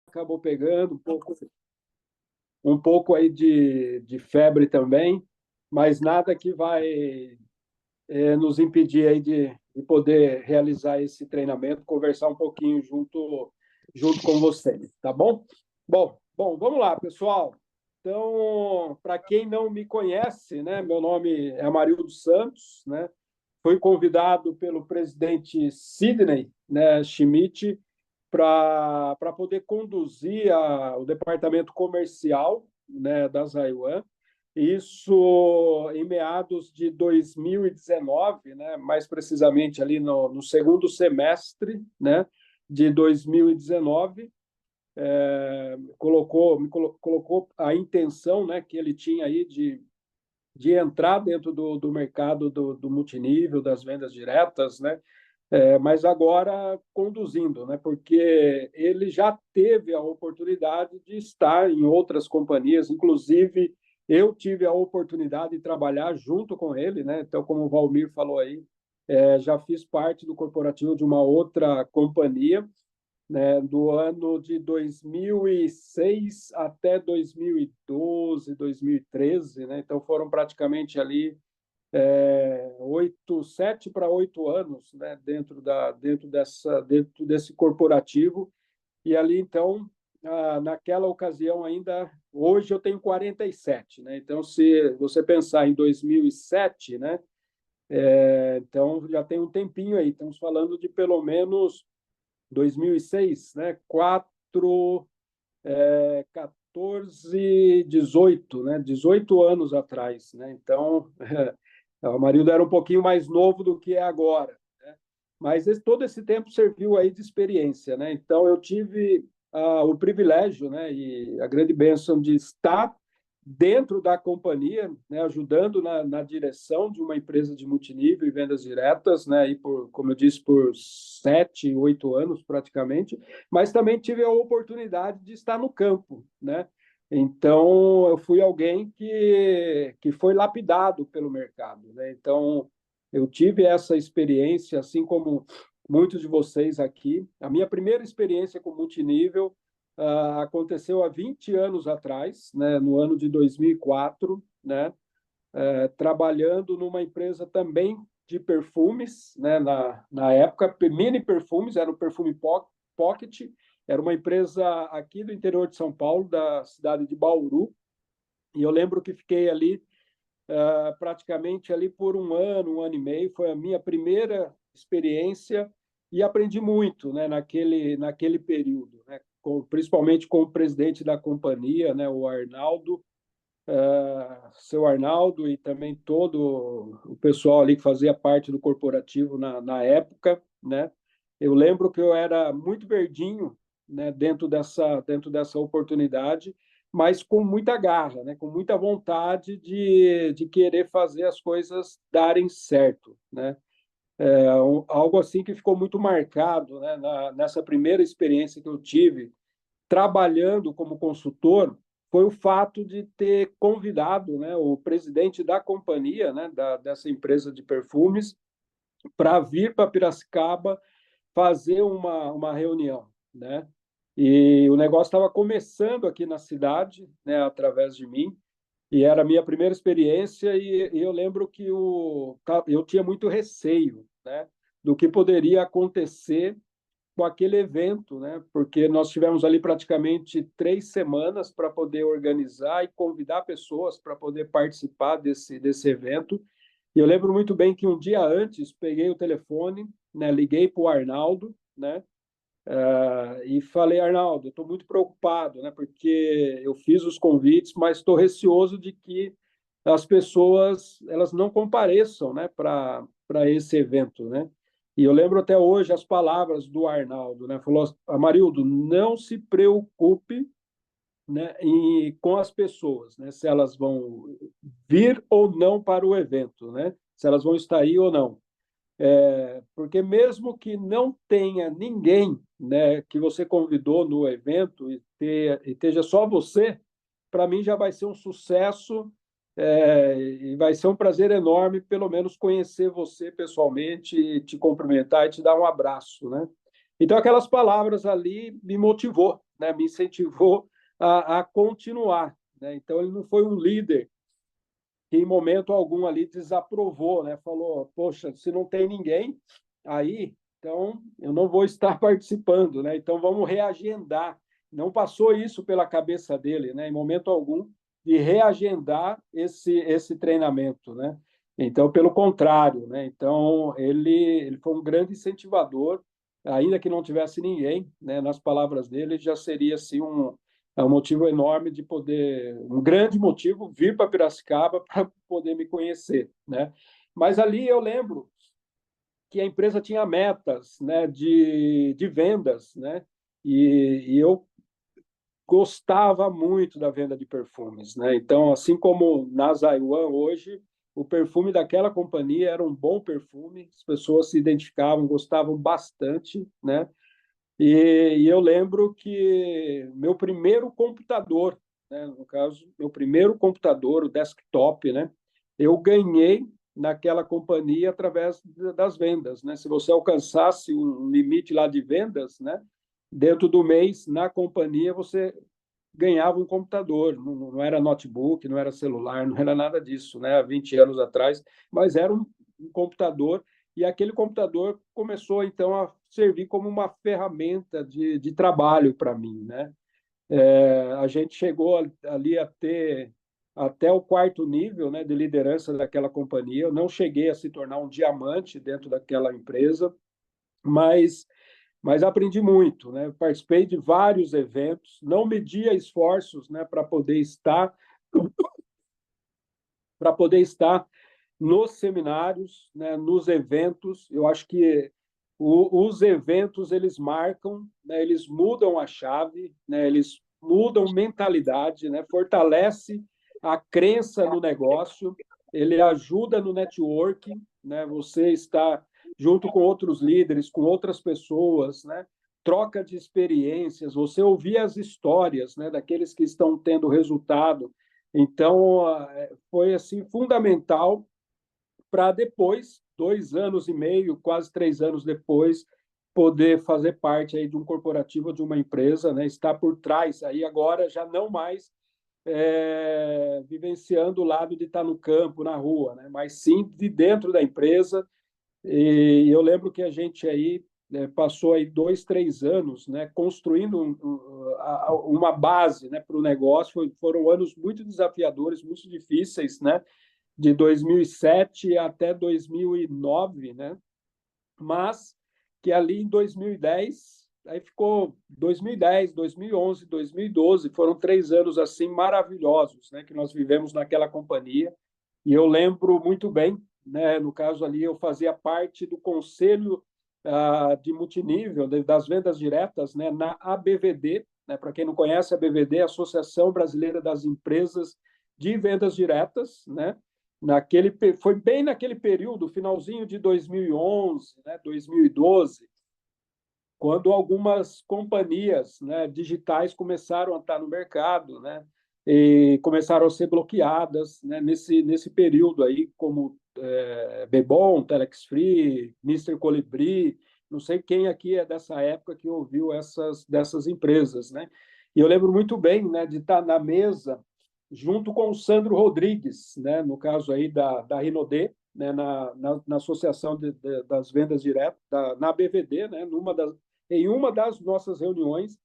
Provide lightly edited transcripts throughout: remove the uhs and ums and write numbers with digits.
acabou pegando um pouco aí de febre também, mas nada que vai nos impedir aí de poder realizar esse treinamento, conversar um pouquinho junto com vocês, tá bom? Bom, vamos lá, pessoal. Então, para quem não me conhece, né, meu nome é Amarildo Santos, né? Fui convidado pelo presidente Sidney, né, Schmidt, para poder conduzir o departamento comercial, né, da Zaiwan. Isso em meados de 2019, né, mais precisamente ali no segundo semestre, né, de 2019, colocou a intenção, né, que ele tinha aí de entrar dentro do mercado do multinível, das vendas diretas, né? Mas agora conduzindo, né? Porque ele já teve a oportunidade de estar em outras companhias, inclusive eu tive a oportunidade de trabalhar junto com ele, né? Então, como o Valmir falou aí, já fiz parte do corporativo de uma outra companhia, né, do ano de 2006 até 2012, 2013, né? Então foram praticamente ali 7 para 8 anos, né, dentro desse corporativo. E ali então, naquela ocasião ainda, hoje eu tenho 47, né? Então se você pensar em 2007, né, então já tem um tempinho aí, estamos falando de pelo menos 2006, né? 14, 18, né? 18 anos atrás, né? Então, o marido era um pouquinho mais novo do que é agora, né? Mas todo esse tempo serviu aí de experiência, né? Então, eu tive o privilégio, né, e a grande bênção de estar dentro da companhia, né, ajudando na direção de uma empresa de multinível e vendas diretas, né, e como eu disse, por 7, 8 anos praticamente, mas também tive a oportunidade de estar no campo, né? Então, eu fui alguém que foi lapidado pelo mercado, né? Então, eu tive essa experiência, assim como muitos de vocês aqui. A minha primeira experiência com multinível aconteceu há 20 anos atrás, né, no ano de 2004, né, trabalhando numa empresa também de perfumes, né, na época, Mini Perfumes, era o Perfume Pocket, era uma empresa aqui do interior de São Paulo, da cidade de Bauru, e eu lembro que fiquei ali praticamente ali por um ano e meio, foi a minha primeira experiência e aprendi muito, né, naquele período, né, principalmente com o presidente da companhia, né, o Arnaldo, seu Arnaldo e também todo o pessoal ali que fazia parte do corporativo na época, né? Eu lembro que eu era muito verdinho, né, dentro dessa oportunidade, mas com muita garra, né, com muita vontade de querer fazer as coisas darem certo, né? Algo assim que ficou muito marcado, né, nessa primeira experiência que eu tive trabalhando como consultor foi o fato de ter convidado, né, o presidente da companhia, né, dessa empresa de perfumes, para vir para Piracicaba fazer uma reunião, né? E o negócio estava começando aqui na cidade, né, através de mim, e era a minha primeira experiência, e eu lembro que eu tinha muito receio, né, do que poderia acontecer com aquele evento, né? Porque nós tivemos ali praticamente 3 semanas para poder organizar e convidar pessoas para poder participar desse evento. E eu lembro muito bem que um dia antes peguei o telefone, né? Liguei para o Arnaldo, né? E falei, Arnaldo, estou muito preocupado, né? Porque eu fiz os convites, mas estou receoso de que as pessoas elas não compareçam, né? Para esse evento, né? E eu lembro até hoje as palavras do Arnaldo, né? Falou, Amarildo, não se preocupe, né, com as pessoas, né? Se elas vão vir ou não para o evento, né? Se elas vão estar aí ou não. Porque mesmo que não tenha ninguém, né, que você convidou no evento e esteja só você, para mim já vai ser um sucesso, e vai ser um prazer enorme, pelo menos conhecer você pessoalmente, te cumprimentar e te dar um abraço, né? Então, aquelas palavras ali me motivou, né? Me incentivou a continuar, né? Então, ele não foi um líder que, em momento algum, ali desaprovou, né? Falou, poxa, se não tem ninguém aí, então eu não vou estar participando, né? Então, vamos reagendar. Não passou isso pela cabeça dele, né? Em momento algum, de reagendar esse treinamento, né? Então, pelo contrário, né? Então, ele foi um grande incentivador, ainda que não tivesse ninguém, né? Nas palavras dele, já seria, assim, um motivo enorme de poder, um grande motivo, vir para Piracicaba para poder me conhecer, né? Mas ali eu lembro que a empresa tinha metas, né, de vendas, né? E eu gostava muito da venda de perfumes, né? Então, assim como na Zaiwan hoje, o perfume daquela companhia era um bom perfume, as pessoas se identificavam, gostavam bastante, né? E eu lembro que meu primeiro computador, né, no caso, meu primeiro computador, o desktop, né, eu ganhei naquela companhia através das vendas, né? Se você alcançasse um limite lá de vendas, né, dentro do mês na companhia você ganhava um computador, não era notebook, não era celular, não era nada disso, né? Há 20 anos atrás, mas era um computador, e aquele computador começou, então, a servir como uma ferramenta de trabalho para mim, né? A gente chegou ali a ter até o quarto nível, né, de liderança daquela companhia. Eu não cheguei a se tornar um diamante dentro daquela empresa, mas aprendi muito, né? Participei de vários eventos, não media esforços, né, para poder estar nos seminários, né, nos eventos. Eu acho que os eventos eles marcam, né, eles mudam a chave, né, eles mudam mentalidade, né, fortalece a crença no negócio, ele ajuda no networking, né, você está junto com outros líderes, com outras pessoas, né, troca de experiências, você ouvir as histórias, né, daqueles que estão tendo resultado. Então, foi assim fundamental para depois, 2 anos e meio, quase 3 anos depois, poder fazer parte aí de um corporativo, de uma empresa, né? Estar por trás aí agora já não mais vivenciando o lado de estar no campo, na rua, né? Mas sim de dentro da empresa. E eu lembro que a gente aí passou aí 2, 3 anos, né, construindo uma base, né, para o negócio. Foram anos muito desafiadores, muito difíceis, né, de 2007 até 2009, né? Mas que ali em 2010, aí ficou 2010, 2011, 2012, foram 3 anos assim maravilhosos, né? Que nós vivemos naquela companhia. E eu lembro muito bem, né? No caso ali, eu fazia parte do conselho de multinível das vendas diretas, né? Na ABVD, né? Para quem não conhece, a ABVD é a Associação Brasileira das Empresas de Vendas Diretas, né? Foi bem naquele período, finalzinho de 2011, né, 2012, quando algumas companhias, né, digitais começaram a estar no mercado, né, e começaram a ser bloqueadas, né, nesse período aí, como Bebom, Telex Free, Mister Colibri. Não sei quem aqui é dessa época que ouviu dessas empresas, né? E eu lembro muito bem, né, de estar na mesa junto com o Sandro Rodrigues, né, no caso aí da Rinodê, né, na Associação das Vendas Diretas, na BVD, né, em uma das nossas reuniões.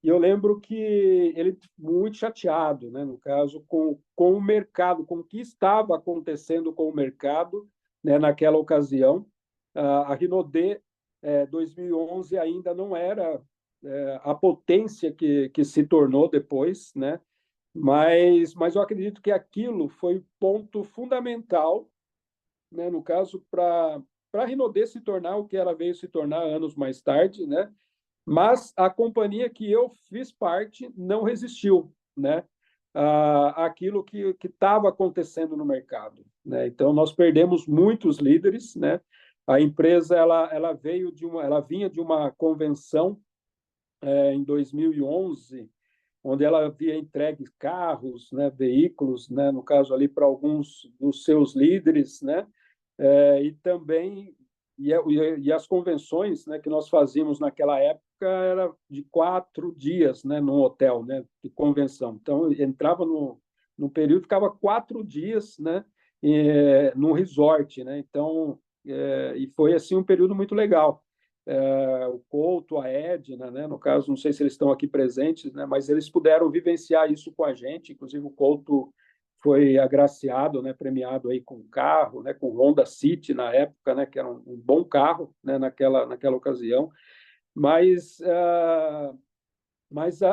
E eu lembro que ele muito chateado, né, no caso, com o mercado, com o que estava acontecendo com o mercado, né, naquela ocasião. A Rinodê, 2011, ainda não era a potência que se tornou depois, né? Mas eu acredito que aquilo foi ponto fundamental, né, no caso, para a Rinodê se tornar o que ela veio se tornar anos mais tarde, né? Mas a companhia que eu fiz parte não resistiu, né? Aquilo que estava acontecendo no mercado, né? Então nós perdemos muitos líderes, né? A empresa ela vinha de uma convenção em 2011, onde ela havia entregue carros, né, veículos, né, no caso ali para alguns dos seus líderes, né, e também e as convenções, né, que nós fazíamos naquela época era de 4 dias, né, num hotel, né, de convenção. Então, entrava no período, ficava 4 dias, né, num resort, né? Então, e foi assim um período muito legal. O Couto, a Edna, né, no caso, não sei se eles estão aqui presentes, né, mas eles puderam vivenciar isso com a gente. Inclusive, o Couto foi agraciado, né, premiado aí com carro, né, com Honda City na época, né, que era um bom carro, né, naquela ocasião. Mas,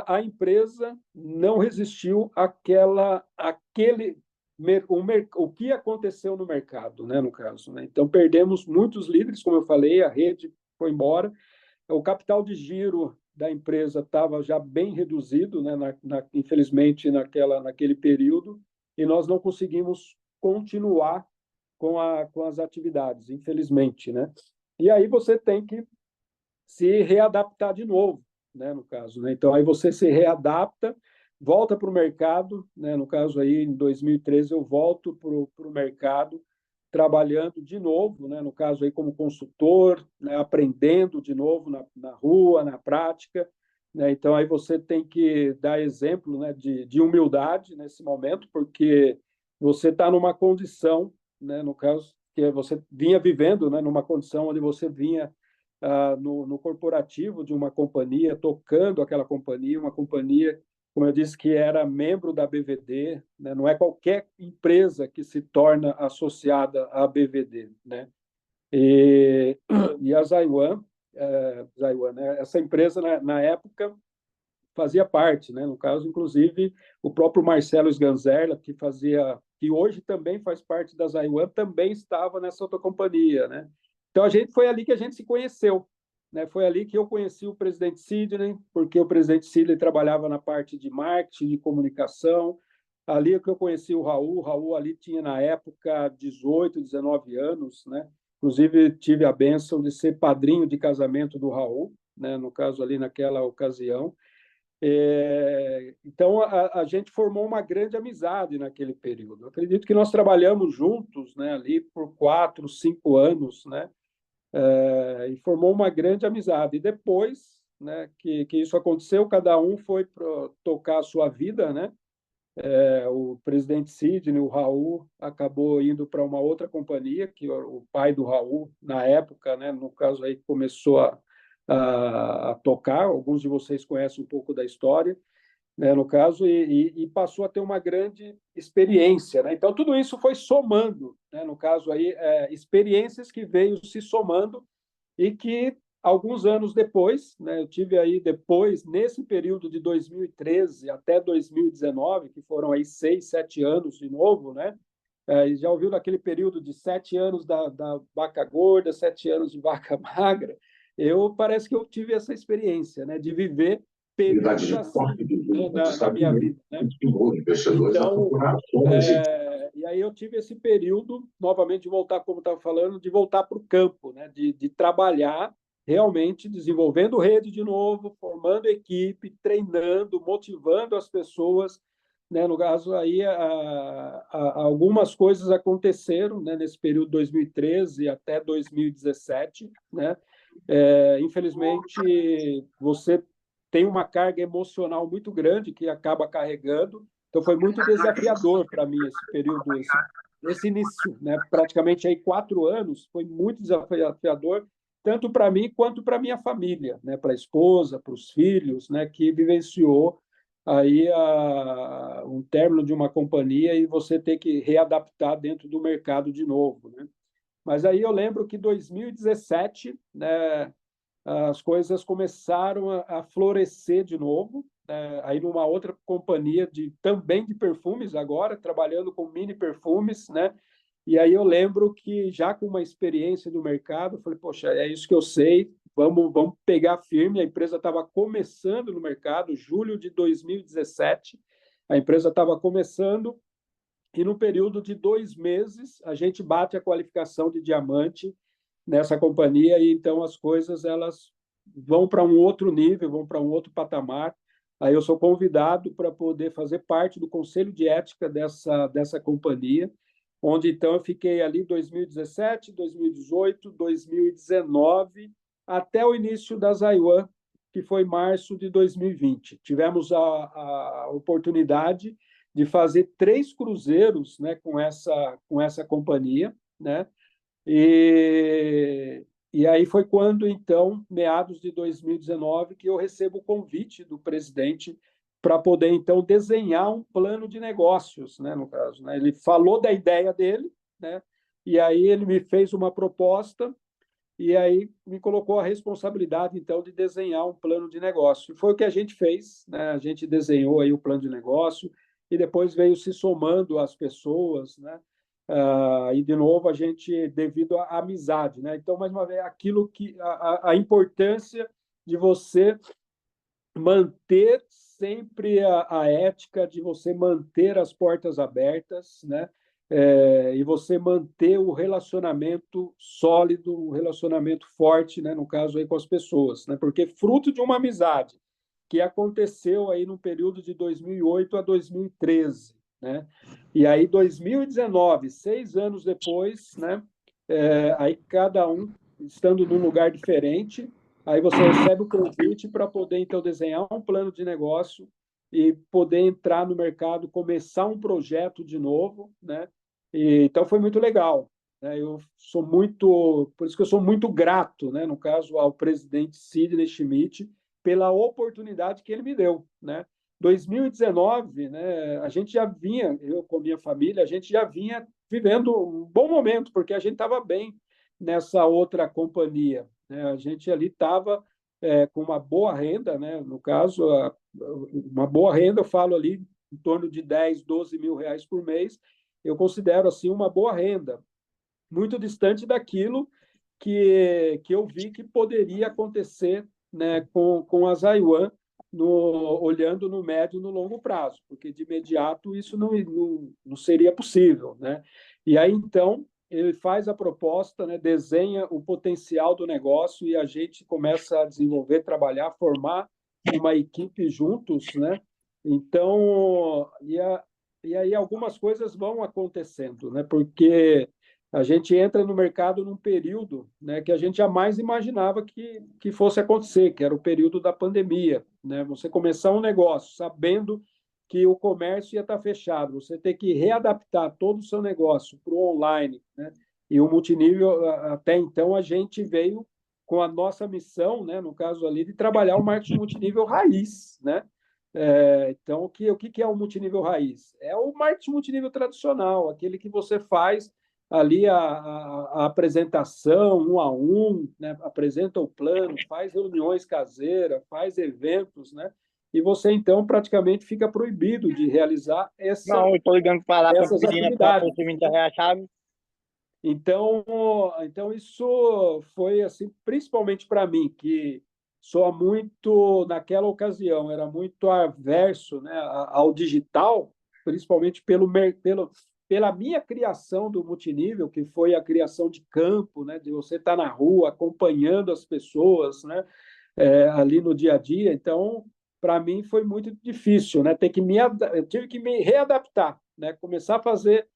a empresa não resistiu o que aconteceu no mercado, né, no caso, né? Então, perdemos muitos líderes, como eu falei, a rede foi embora, o capital de giro da empresa estava já bem reduzido, né, infelizmente, naquele período, e nós não conseguimos continuar com as atividades, infelizmente, né? E aí você tem que se readaptar de novo, né, no caso, né? Então aí você se readapta, volta para o mercado, né? No caso aí em 2013 eu volto para o mercado trabalhando de novo, né? No caso aí como consultor, né? Aprendendo de novo na rua, na prática, né? Então aí você tem que dar exemplo, né? De humildade nesse momento, porque você está numa condição, né? No caso que você vinha vivendo, né? Numa condição onde você vinha no corporativo de uma companhia, tocando aquela companhia, uma companhia, como eu disse, que era membro da BVD, né? Não é qualquer empresa que se torna associada à BVD, né? E a Zaiwan, né? Essa empresa, na época, fazia parte, né? No caso, inclusive, o próprio Marcelo Sganzerla, que hoje também faz parte da Zaiwan, também estava nessa outra companhia, né? Então, foi ali que a gente se conheceu, né? Foi ali que eu conheci o presidente Sidney, porque o presidente Sidney trabalhava na parte de marketing, de comunicação. Ali é que eu conheci o Raul. O Raul ali tinha, na época, 18, 19 anos, né? Inclusive, tive a bênção de ser padrinho de casamento do Raul, né? No caso, ali naquela ocasião. Então, a gente formou uma grande amizade naquele período. Eu acredito que nós trabalhamos juntos, né, ali por 4, 5 anos, né, e formou uma grande amizade. E depois, né, que isso aconteceu, cada um foi tocar a sua vida, né? O presidente Sidney, o Raul, acabou indo para uma outra companhia, que o pai do Raul, na época, né, no caso aí, começou a tocar. Alguns de vocês conhecem um pouco da história, né, no caso, e passou a ter uma grande experiência, né? Então, tudo isso foi somando, né, no caso aí, experiências que veio se somando e que alguns anos depois, né, eu tive aí depois, nesse período de 2013 até 2019, que foram aí 6, 7 anos de novo, né? Já ouviu naquele período de 7 anos da vaca gorda, 7 anos de vaca magra? Parece que eu tive essa experiência, né, de viver períodos assim, né, na minha vida, né? Então, e aí eu tive esse período, novamente, de voltar, como estava falando, de voltar para o campo, né? De trabalhar realmente desenvolvendo rede de novo, formando equipe, treinando, motivando as pessoas, né? No caso aí, algumas coisas aconteceram, né? Nesse período de 2013 até 2017, né? Infelizmente, você tem uma carga emocional muito grande que acaba carregando. Então, foi muito desafiador para mim esse período, esse início, né? Praticamente aí 4 anos, foi muito desafiador, tanto para mim quanto para minha família, né? Para a esposa, para os filhos, né? Que vivenciou aí um término de uma companhia e você ter que readaptar dentro do mercado de novo, né? Mas aí eu lembro que 2017, né, as coisas começaram a florescer de novo, aí numa outra companhia também de perfumes agora, trabalhando com mini perfumes, né? E aí eu lembro que já com uma experiência do mercado, eu falei, poxa, é isso que eu sei, vamos pegar firme. A empresa estava começando no mercado, julho de 2017, a empresa estava começando, e no período de 2 meses a gente bate a qualificação de diamante nessa companhia, e então as coisas elas vão para um outro nível, vão para um outro patamar. Aí eu sou convidado para poder fazer parte do conselho de ética dessa companhia, onde então eu fiquei ali 2017, 2018, 2019, até o início da Zaiwan, que foi março de 2020. Tivemos a oportunidade de fazer 3 cruzeiros, né, com essa companhia, né? E aí foi quando, então, meados de 2019, que eu recebo o convite do presidente para poder, então, desenhar um plano de negócios, né, no caso. Né? Ele falou da ideia dele, né? E aí ele me fez uma proposta e aí me colocou a responsabilidade, então, de desenhar um plano de negócio. E foi o que a gente fez, né? A gente desenhou aí o plano de negócio e depois veio se somando as pessoas, né? E, de novo, a gente, devido à amizade, né? Então, mais uma vez, aquilo que a importância de você manter sempre a ética, de você manter as portas abertas, né? E você manter o relacionamento sólido, o relacionamento forte, né? No caso aí com as pessoas, né? Porque fruto de uma amizade que aconteceu aí no período de 2008 a 2013, né? E aí 2019, 6 anos depois, né? Aí cada um estando num lugar diferente, aí você recebe o convite para poder, então, desenhar um plano de negócio e poder entrar no mercado, começar um projeto de novo, né? Então, foi muito legal. Né? Eu sou muito, por isso que eu sou muito grato, né? No caso, ao presidente Sidney Schmidt, pela oportunidade que ele me deu, né? 2019, né? A gente já vinha, eu com a minha família, a gente já vinha vivendo um bom momento, porque a gente estava bem nessa outra companhia, né? A gente ali estava com uma boa renda, né? No caso, uma boa renda, eu falo ali em torno de 10, 12 mil reais por mês, eu considero assim uma boa renda, muito distante daquilo que eu vi que poderia acontecer, né, com a Zaiwan, olhando no médio e no longo prazo, porque de imediato isso não seria possível. Né? E aí, então, ele faz a proposta, né, desenha o potencial do negócio e a gente começa a desenvolver, trabalhar, formar uma equipe juntos, né? Então, e aí algumas coisas vão acontecendo, né? Porque a gente entra no mercado num período, né, que a gente jamais imaginava que fosse acontecer, que era o período da pandemia. Né? Você começar um negócio sabendo que o comércio ia estar fechado, você ter que readaptar todo o seu negócio para o online. Né? E o multinível, até então, a gente veio com a nossa missão, né, no caso ali, de trabalhar o marketing multinível raiz. Né? Então, o que é o multinível raiz? É o marketing multinível tradicional, aquele que você faz ali a apresentação um a um, né? Apresenta o plano, faz reuniões caseiras, faz eventos, né? E você, então, praticamente fica proibido de realizar Não, eu tô ligando para lá para essas pedir para atividades. você me entregar a chave. Então, isso foi, assim, principalmente para mim, que sou muito, naquela ocasião, era muito averso, né, ao digital, principalmente pela minha criação do multinível, que foi a criação de campo, né, de você estar na rua, acompanhando as pessoas, né, ali no dia a dia. Então, para mim, foi muito difícil, né, eu tive que me readaptar, né, começar a fazer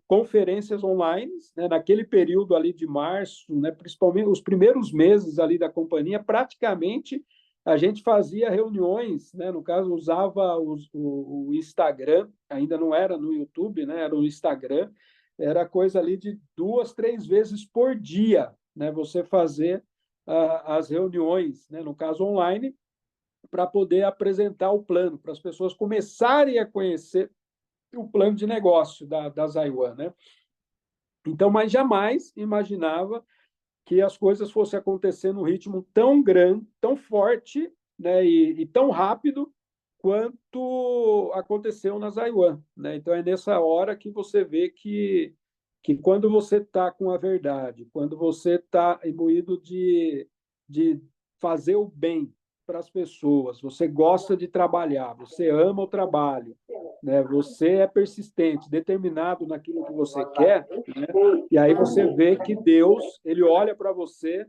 conferências online, né, naquele período ali de março, né, principalmente os primeiros meses ali da companhia, praticamente a gente fazia reuniões, né, no caso usava o Instagram, ainda não era no YouTube, né, era o Instagram, era coisa ali de 2, 3 vezes por dia, né, você fazer as reuniões, né, no caso online, para poder apresentar o plano, para as pessoas começarem a conhecer o plano de negócio da Zaiwan, né? Então, mas jamais imaginava que as coisas fossem acontecer num ritmo tão grande, tão forte, né, e tão rápido quanto aconteceu na Zaiwan, né? Então é nessa hora que você vê que quando você está com a verdade, quando você está imbuído de fazer o bem para as pessoas, você gosta de trabalhar, você ama o trabalho, né? Você é persistente, determinado naquilo que você quer, né? E aí você vê que Deus, ele olha para você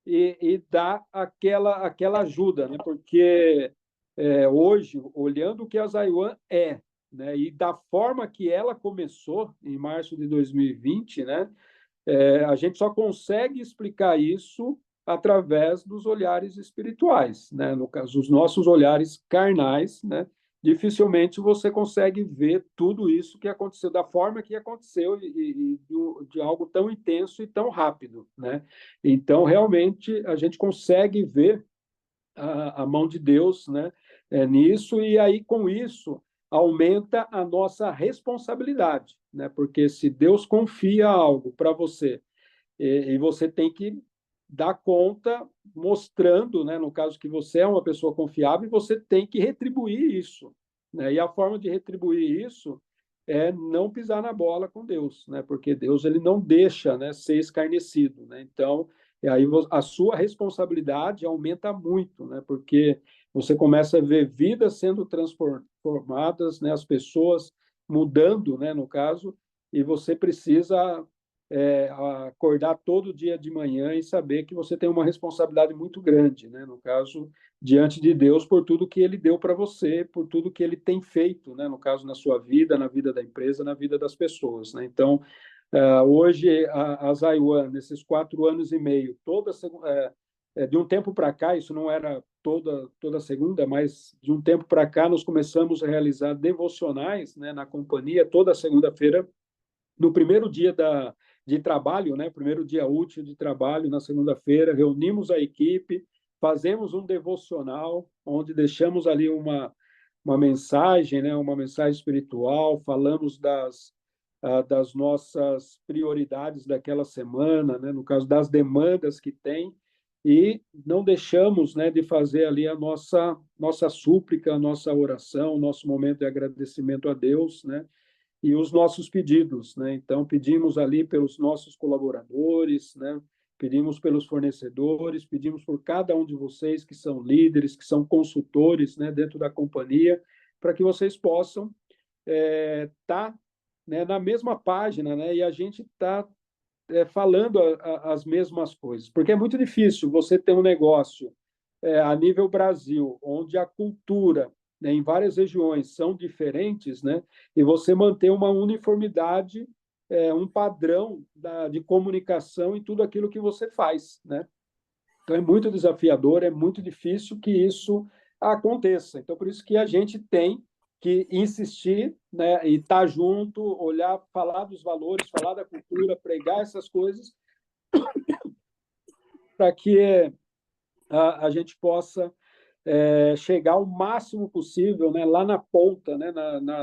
e dá aquela ajuda, né? Porque hoje, olhando o que a Zaiwan né, e da forma que ela começou, em março de 2020, né, a gente só consegue explicar isso através dos olhares espirituais, né? No caso, os nossos olhares carnais, né? Dificilmente você consegue ver tudo isso que aconteceu, da forma que aconteceu e de algo tão intenso e tão rápido, né? Então, realmente, a gente consegue ver a mão de Deus, né, nisso, e aí, com isso, aumenta a nossa responsabilidade, né? Porque se Deus confia algo para você, e você tem que dar conta, mostrando, né, no caso que você é uma pessoa confiável, você tem que retribuir isso, né? E a forma de retribuir isso é não pisar na bola com Deus, né? Porque Deus ele não deixa, né, ser escarnecido, né? Então, e aí a sua responsabilidade aumenta muito, né? Porque você começa a ver vidas sendo transformadas, né? As pessoas mudando, né? No caso, e você precisa acordar todo dia de manhã e saber que você tem uma responsabilidade muito grande, né? No caso, diante de Deus, por tudo que Ele deu para você, por tudo que Ele tem feito, né? No caso, na sua vida, na vida da empresa, na vida das pessoas, né? Então, hoje, a Zaiwan, nesses 4 anos e meio, de um tempo para cá, isso não era toda segunda, mas de um tempo para cá, nós começamos a realizar devocionais, né, na companhia, toda segunda-feira, no primeiro dia de trabalho, né, primeiro dia útil de trabalho, na segunda-feira, reunimos a equipe, fazemos um devocional, onde deixamos ali uma mensagem, né, uma mensagem espiritual, falamos das nossas prioridades daquela semana, né, no caso das demandas que tem, e não deixamos, né, de fazer ali a nossa súplica, a nossa oração, o nosso momento de agradecimento a Deus, né, e os nossos pedidos, né? Então, pedimos ali pelos nossos colaboradores, né? Pedimos pelos fornecedores, pedimos por cada um de vocês que são líderes, que são consultores, né, dentro da companhia, para que vocês possam estar, né, na mesma página, né? E a gente está falando as mesmas coisas, porque é muito difícil você ter um negócio a nível Brasil, onde a cultura, né, em várias regiões são diferentes, né, e você manter uma uniformidade, um padrão de comunicação em tudo aquilo que você faz, né? Então é muito desafiador, é muito difícil que isso aconteça. Então por isso que a gente tem que insistir, né, e estar junto, olhar, falar dos valores, falar da cultura, pregar essas coisas, para que a gente possa chegar o máximo possível, né, lá na ponta, né,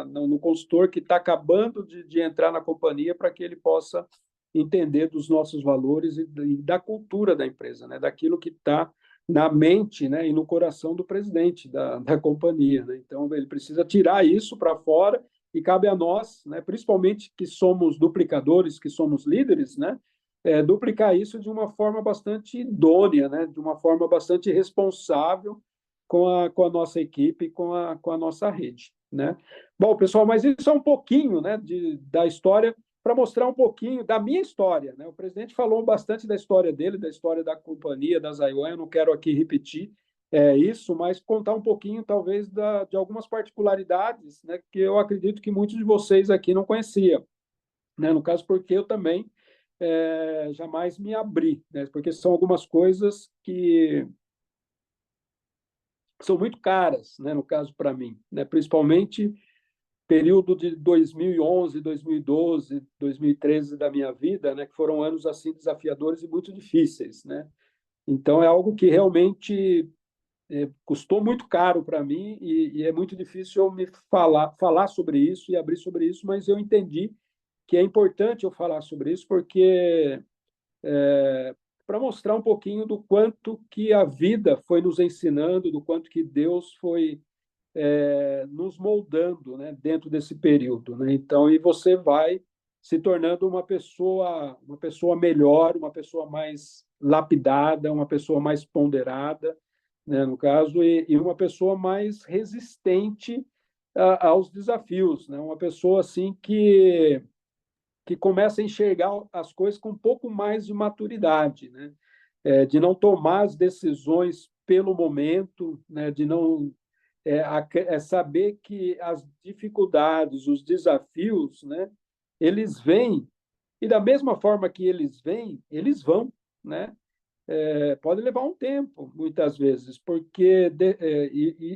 no consultor que está acabando de entrar na companhia, para que ele possa entender dos nossos valores e da cultura da empresa, né, daquilo que está na mente, né, e no coração do presidente da companhia, né? Então, ele precisa tirar isso para fora e cabe a nós, né, principalmente que somos duplicadores, que somos líderes, né, duplicar isso de uma forma bastante idônea, né, de uma forma bastante responsável com a nossa equipe, com a nossa rede, né? Bom, pessoal, mas isso é um pouquinho, né, da história, para mostrar um pouquinho da minha história, né? O presidente falou bastante da história dele, da história da companhia, da Zaiwan, eu não quero aqui repetir isso, mas contar um pouquinho, talvez, de algumas particularidades, né, que eu acredito que muitos de vocês aqui não conheciam, né? No caso, porque eu também jamais me abri, né? Porque são algumas coisas que são muito caras, né, no caso para mim, né, principalmente período de 2011, 2012, 2013 da minha vida, né, que foram anos assim desafiadores e muito difíceis, né? Então é algo que realmente custou muito caro para mim e é muito difícil eu me falar sobre isso e abrir sobre isso, mas eu entendi que é importante eu falar sobre isso porque para mostrar um pouquinho do quanto que a vida foi nos ensinando, do quanto que Deus foi nos moldando, né, dentro desse período, né? Então, e você vai se tornando uma pessoa melhor, uma pessoa mais lapidada, uma pessoa mais ponderada, né, no caso, e uma pessoa mais resistente aos desafios, né? Uma pessoa assim que começa a enxergar as coisas com um pouco mais de maturidade, né? De não tomar as decisões pelo momento, né? De não é saber que as dificuldades, os desafios, né, eles vêm, e da mesma forma que eles vêm, eles vão, né? Pode levar um tempo, muitas vezes, porque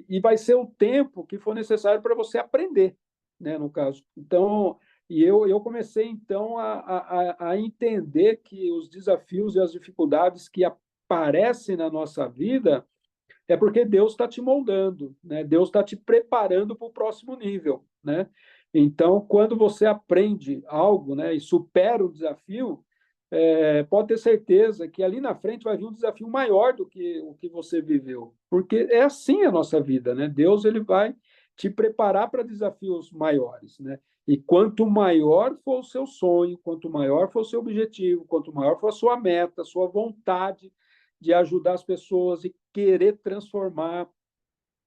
e vai ser o tempo que for necessário para você aprender, né, no caso. Então, eu comecei, então, a entender que os desafios e as dificuldades que aparecem na nossa vida é porque Deus está te moldando, né? Deus está te preparando para o próximo nível, né? Então, quando você aprende algo, né, e supera o desafio, pode ter certeza que ali na frente vai vir um desafio maior do que o que você viveu, porque é assim a nossa vida, né? Deus ele vai te preparar para desafios maiores, né? E quanto maior for o seu sonho, quanto maior for o seu objetivo, quanto maior for a sua meta, a sua vontade de ajudar as pessoas e querer transformar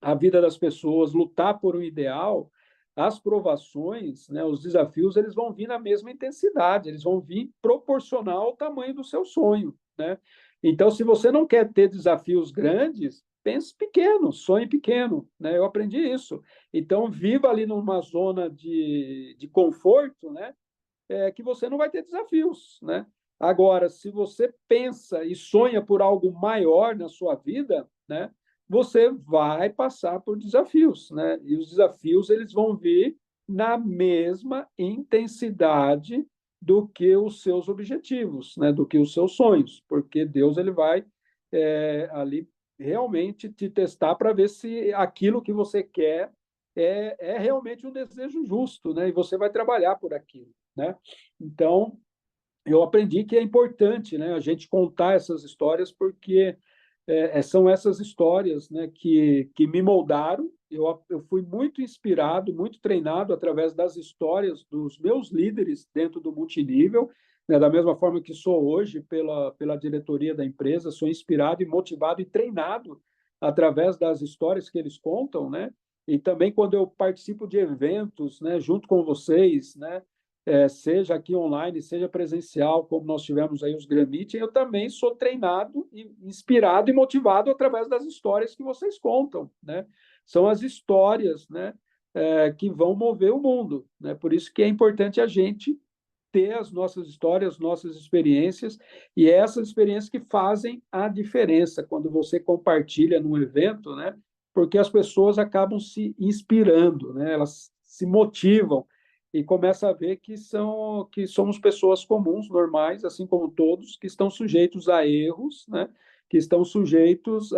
a vida das pessoas, lutar por um ideal, as provações, né, os desafios, eles vão vir na mesma intensidade, eles vão vir proporcional ao tamanho do seu sonho, né? Então, se você não quer ter desafios grandes, pense pequeno, sonhe pequeno, né? Eu aprendi isso. Então, viva ali numa zona de conforto, né? Que você não vai ter desafios, né? Agora, se você pensa e sonha por algo maior na sua vida, né? Você vai passar por desafios, né? E os desafios eles vão vir na mesma intensidade do que os seus objetivos, né? Do que os seus sonhos, porque Deus ele vai ali realmente te testar para ver se aquilo que você quer é realmente um desejo justo, né? E você vai trabalhar por aquilo, né? Então, eu aprendi que é importante, né, a gente contar essas histórias porque são essas histórias, né, que me moldaram. Eu fui muito inspirado, muito treinado através das histórias dos meus líderes dentro do multinível, né, da mesma forma que sou hoje pela diretoria da empresa, sou inspirado e motivado e treinado através das histórias que eles contam, né? E também quando eu participo de eventos, né, junto com vocês, né, seja aqui online, seja presencial, como nós tivemos aí os Gramite, eu também sou treinado, inspirado e motivado através das histórias que vocês contam, né? São as histórias, né, que vão mover o mundo, né? Por isso que é importante a gente ter as nossas histórias, nossas experiências, e essas experiências que fazem a diferença quando você compartilha num evento, né? Porque as pessoas acabam se inspirando, né? Elas se motivam e começam a ver que somos pessoas comuns, normais, assim como todos, que estão sujeitos a erros, né? Que estão sujeitos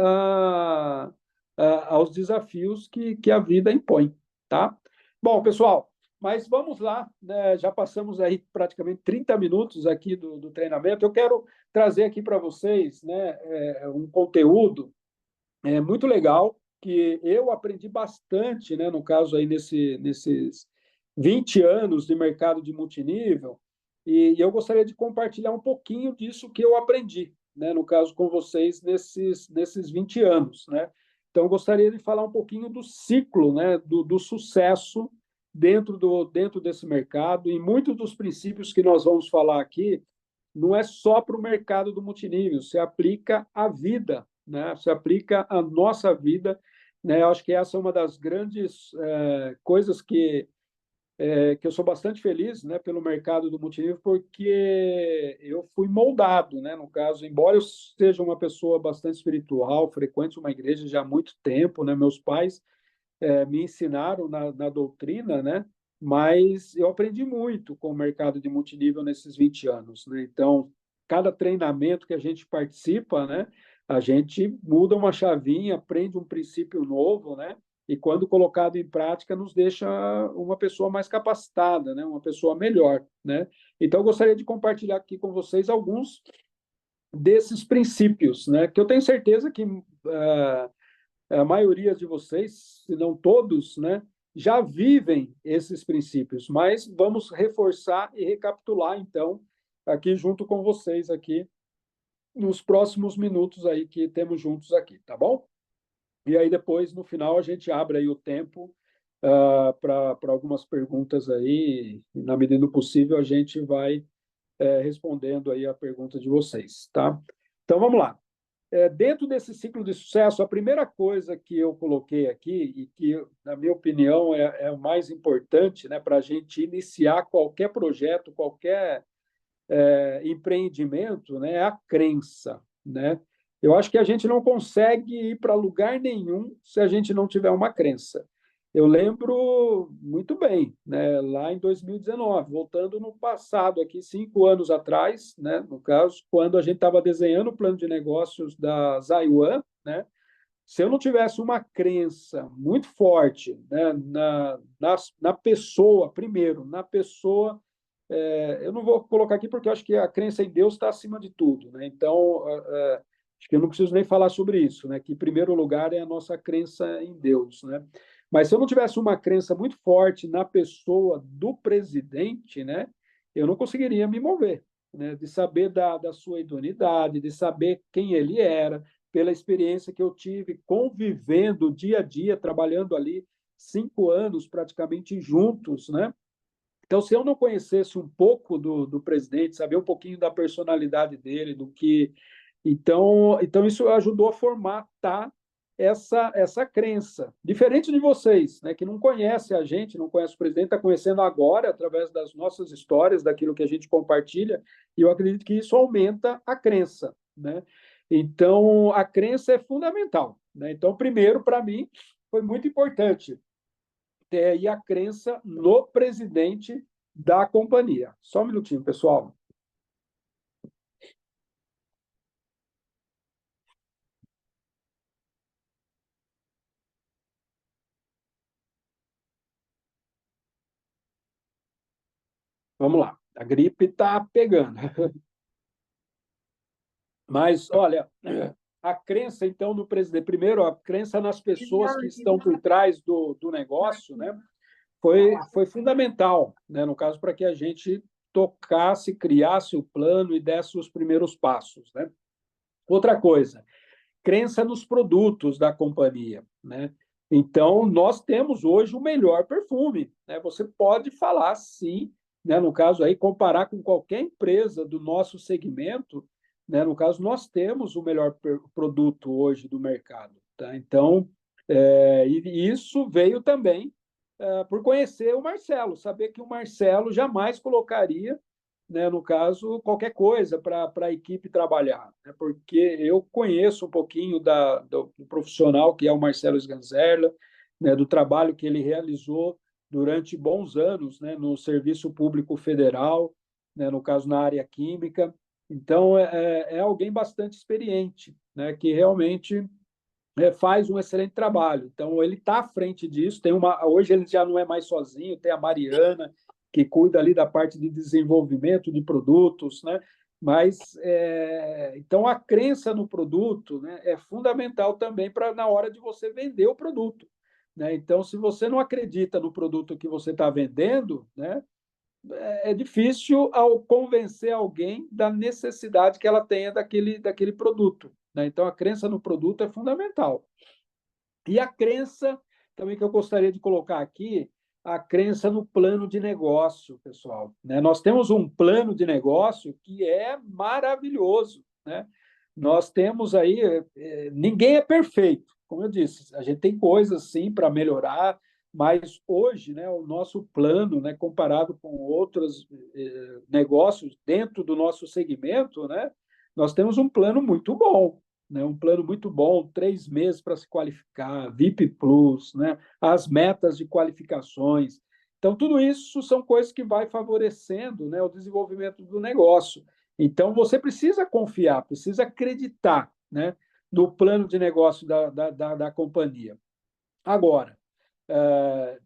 aos desafios que a vida impõe, tá? Bom, pessoal, mas vamos lá, né? Já passamos aí praticamente 30 minutos aqui do treinamento. Eu quero trazer aqui para vocês, né, um conteúdo muito legal que eu aprendi bastante, né, no caso aí nesses 20 anos de mercado de multinível, e eu gostaria de compartilhar um pouquinho disso que eu aprendi, né, no caso com vocês nesses 20 anos, né? Então, eu gostaria de falar um pouquinho do ciclo, né, do sucesso dentro desse mercado, e muitos dos princípios que nós vamos falar aqui não é só para o mercado do multinível, se aplica à vida, né? Se aplica à nossa vida, né? Eu acho que essa é uma das grandes coisas que eu sou bastante feliz, né, pelo mercado do multinível, porque eu fui moldado, né, no caso, embora eu seja uma pessoa bastante espiritual, frequente uma igreja já há muito tempo, né, meus pais me ensinaram na doutrina, né? Mas eu aprendi muito com o mercado de multinível nesses 20 anos, né? Então, cada treinamento que a gente participa, né? A gente muda uma chavinha, aprende um princípio novo, né? E quando colocado em prática, nos deixa uma pessoa mais capacitada, né? Uma pessoa melhor, né? Então, eu gostaria de compartilhar aqui com vocês alguns desses princípios, né? Que eu tenho certeza que a maioria de vocês, se não todos, né, já vivem esses princípios, mas vamos reforçar e recapitular, então, aqui junto com vocês, aqui, nos próximos minutos aí que temos juntos aqui, tá bom? E aí depois, no final, a gente abre aí o tempo para algumas perguntas aí, e na medida do possível a gente vai respondendo aí a pergunta de vocês, tá? Então, vamos lá. dentro desse ciclo de sucesso, a primeira coisa que eu coloquei aqui, e que, na minha opinião, é o mais importante, né, para a gente iniciar qualquer projeto, qualquer empreendimento, né, é a crença. Né? Eu acho que a gente não consegue ir para lugar nenhum se a gente não tiver uma crença. Eu lembro muito bem, né, lá em 2019, voltando no passado, aqui 5 anos atrás, né, no caso, quando a gente estava desenhando o plano de negócios da Zaiwan, né, se eu não tivesse uma crença muito forte, né, na pessoa, primeiro, na pessoa, eu não vou colocar aqui porque eu acho que a crença em Deus está acima de tudo, né? Então, acho que eu não preciso nem falar sobre isso, né? Que em primeiro lugar é a nossa crença em Deus, né? Mas se eu não tivesse uma crença muito forte na pessoa do presidente, né? Eu não conseguiria me mover, né? De saber da sua idoneidade, de saber quem ele era, pela experiência que eu tive convivendo dia a dia, trabalhando ali 5 anos praticamente juntos, né? Então, se eu não conhecesse um pouco do presidente, saber um pouquinho da personalidade dele, do que. Então isso ajudou a formatar essa crença. Diferente de vocês, né, que não conhece a gente, não conhece o presidente, está conhecendo agora, através das nossas histórias, daquilo que a gente compartilha, e eu acredito que isso aumenta a crença. Né? Então, a crença é fundamental. Né? Então, primeiro, para mim, foi muito importante ter aí a crença no presidente da companhia. Só um minutinho, pessoal. Vamos lá. A gripe está pegando. Mas, olha, a crença, então, no presidente. Primeiro, a crença nas pessoas que estão por trás do negócio, né? Foi fundamental, né? No caso, para que a gente tocasse, criasse o plano e desse os primeiros passos, né? Outra coisa, crença nos produtos da companhia, né? Então, nós temos hoje o melhor perfume, né? Você pode falar sim, né? No caso aí, comparar com qualquer empresa do nosso segmento, né? No caso, nós temos o melhor produto hoje do mercado, tá? Então, e isso veio também por conhecer o Marcelo, saber que o Marcelo jamais colocaria, né, no caso, qualquer coisa para a equipe trabalhar, né, porque eu conheço um pouquinho do profissional que é o Marcelo Sganzerla, né, do trabalho que ele realizou durante bons anos, né, no Serviço Público Federal, né, no caso na área química. Então, é alguém bastante experiente, né, que realmente faz um excelente trabalho. Então, ele está à frente disso. Hoje ele já não é mais sozinho, tem a Mariana, que cuida ali da parte de desenvolvimento de produtos, né? Mas, então, a crença no produto, né, é fundamental também para na hora de você vender o produto. Né? Então, se você não acredita no produto que você está vendendo, né, é difícil ao convencer alguém da necessidade que ela tenha daquele produto. Né? Então, a crença no produto é fundamental. E a crença, também que eu gostaria de colocar aqui, a crença no plano de negócio, pessoal. Né? Nós temos um plano de negócio que é maravilhoso. Né? Nós temos aí, ninguém é perfeito, como eu disse, a gente tem coisas sim para melhorar, mas hoje, né, o nosso plano, né, comparado com outros negócios dentro do nosso segmento, né, nós temos um plano muito bom, né, um plano muito bom, 3 meses para se qualificar, VIP Plus, né, as metas de qualificações. Então, tudo isso são coisas que vai favorecendo, né, o desenvolvimento do negócio. Então, você precisa confiar, precisa acreditar, né, no plano de negócio da companhia. Agora,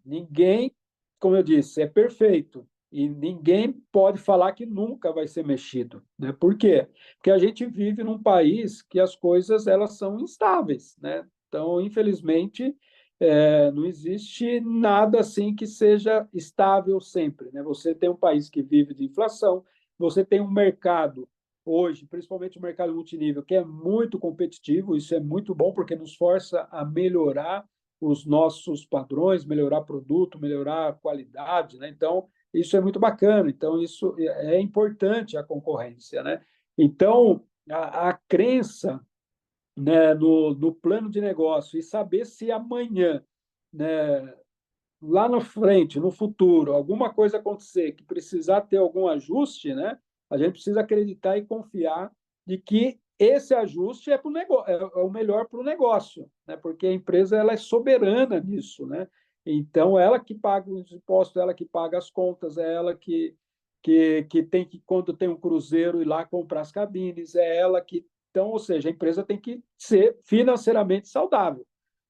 ninguém, como eu disse, é perfeito. E ninguém pode falar que nunca vai ser mexido. Né? Por quê? Porque a gente vive num país que as coisas elas são instáveis. Né? Então, infelizmente, não existe nada assim que seja estável sempre. Né? Você tem um país que vive de inflação, você tem um mercado hoje, principalmente o mercado multinível, que é muito competitivo, isso é muito bom porque nos força a melhorar os nossos padrões, melhorar produto, melhorar a qualidade, né? Então, isso é muito bacana. Então, isso é importante a concorrência, né? Então, a crença né, no plano de negócio e saber se amanhã, né, lá na frente, no futuro, alguma coisa acontecer que precisar ter algum ajuste, né, a gente precisa acreditar e confiar de que esse ajuste é, é o melhor para o negócio, né, porque a empresa ela é soberana nisso, né? Então, ela que paga os impostos, ela que paga as contas, é ela que tem que, quando tem um cruzeiro, ir lá comprar as cabines, é ela que. Então, ou seja, a empresa tem que ser financeiramente saudável.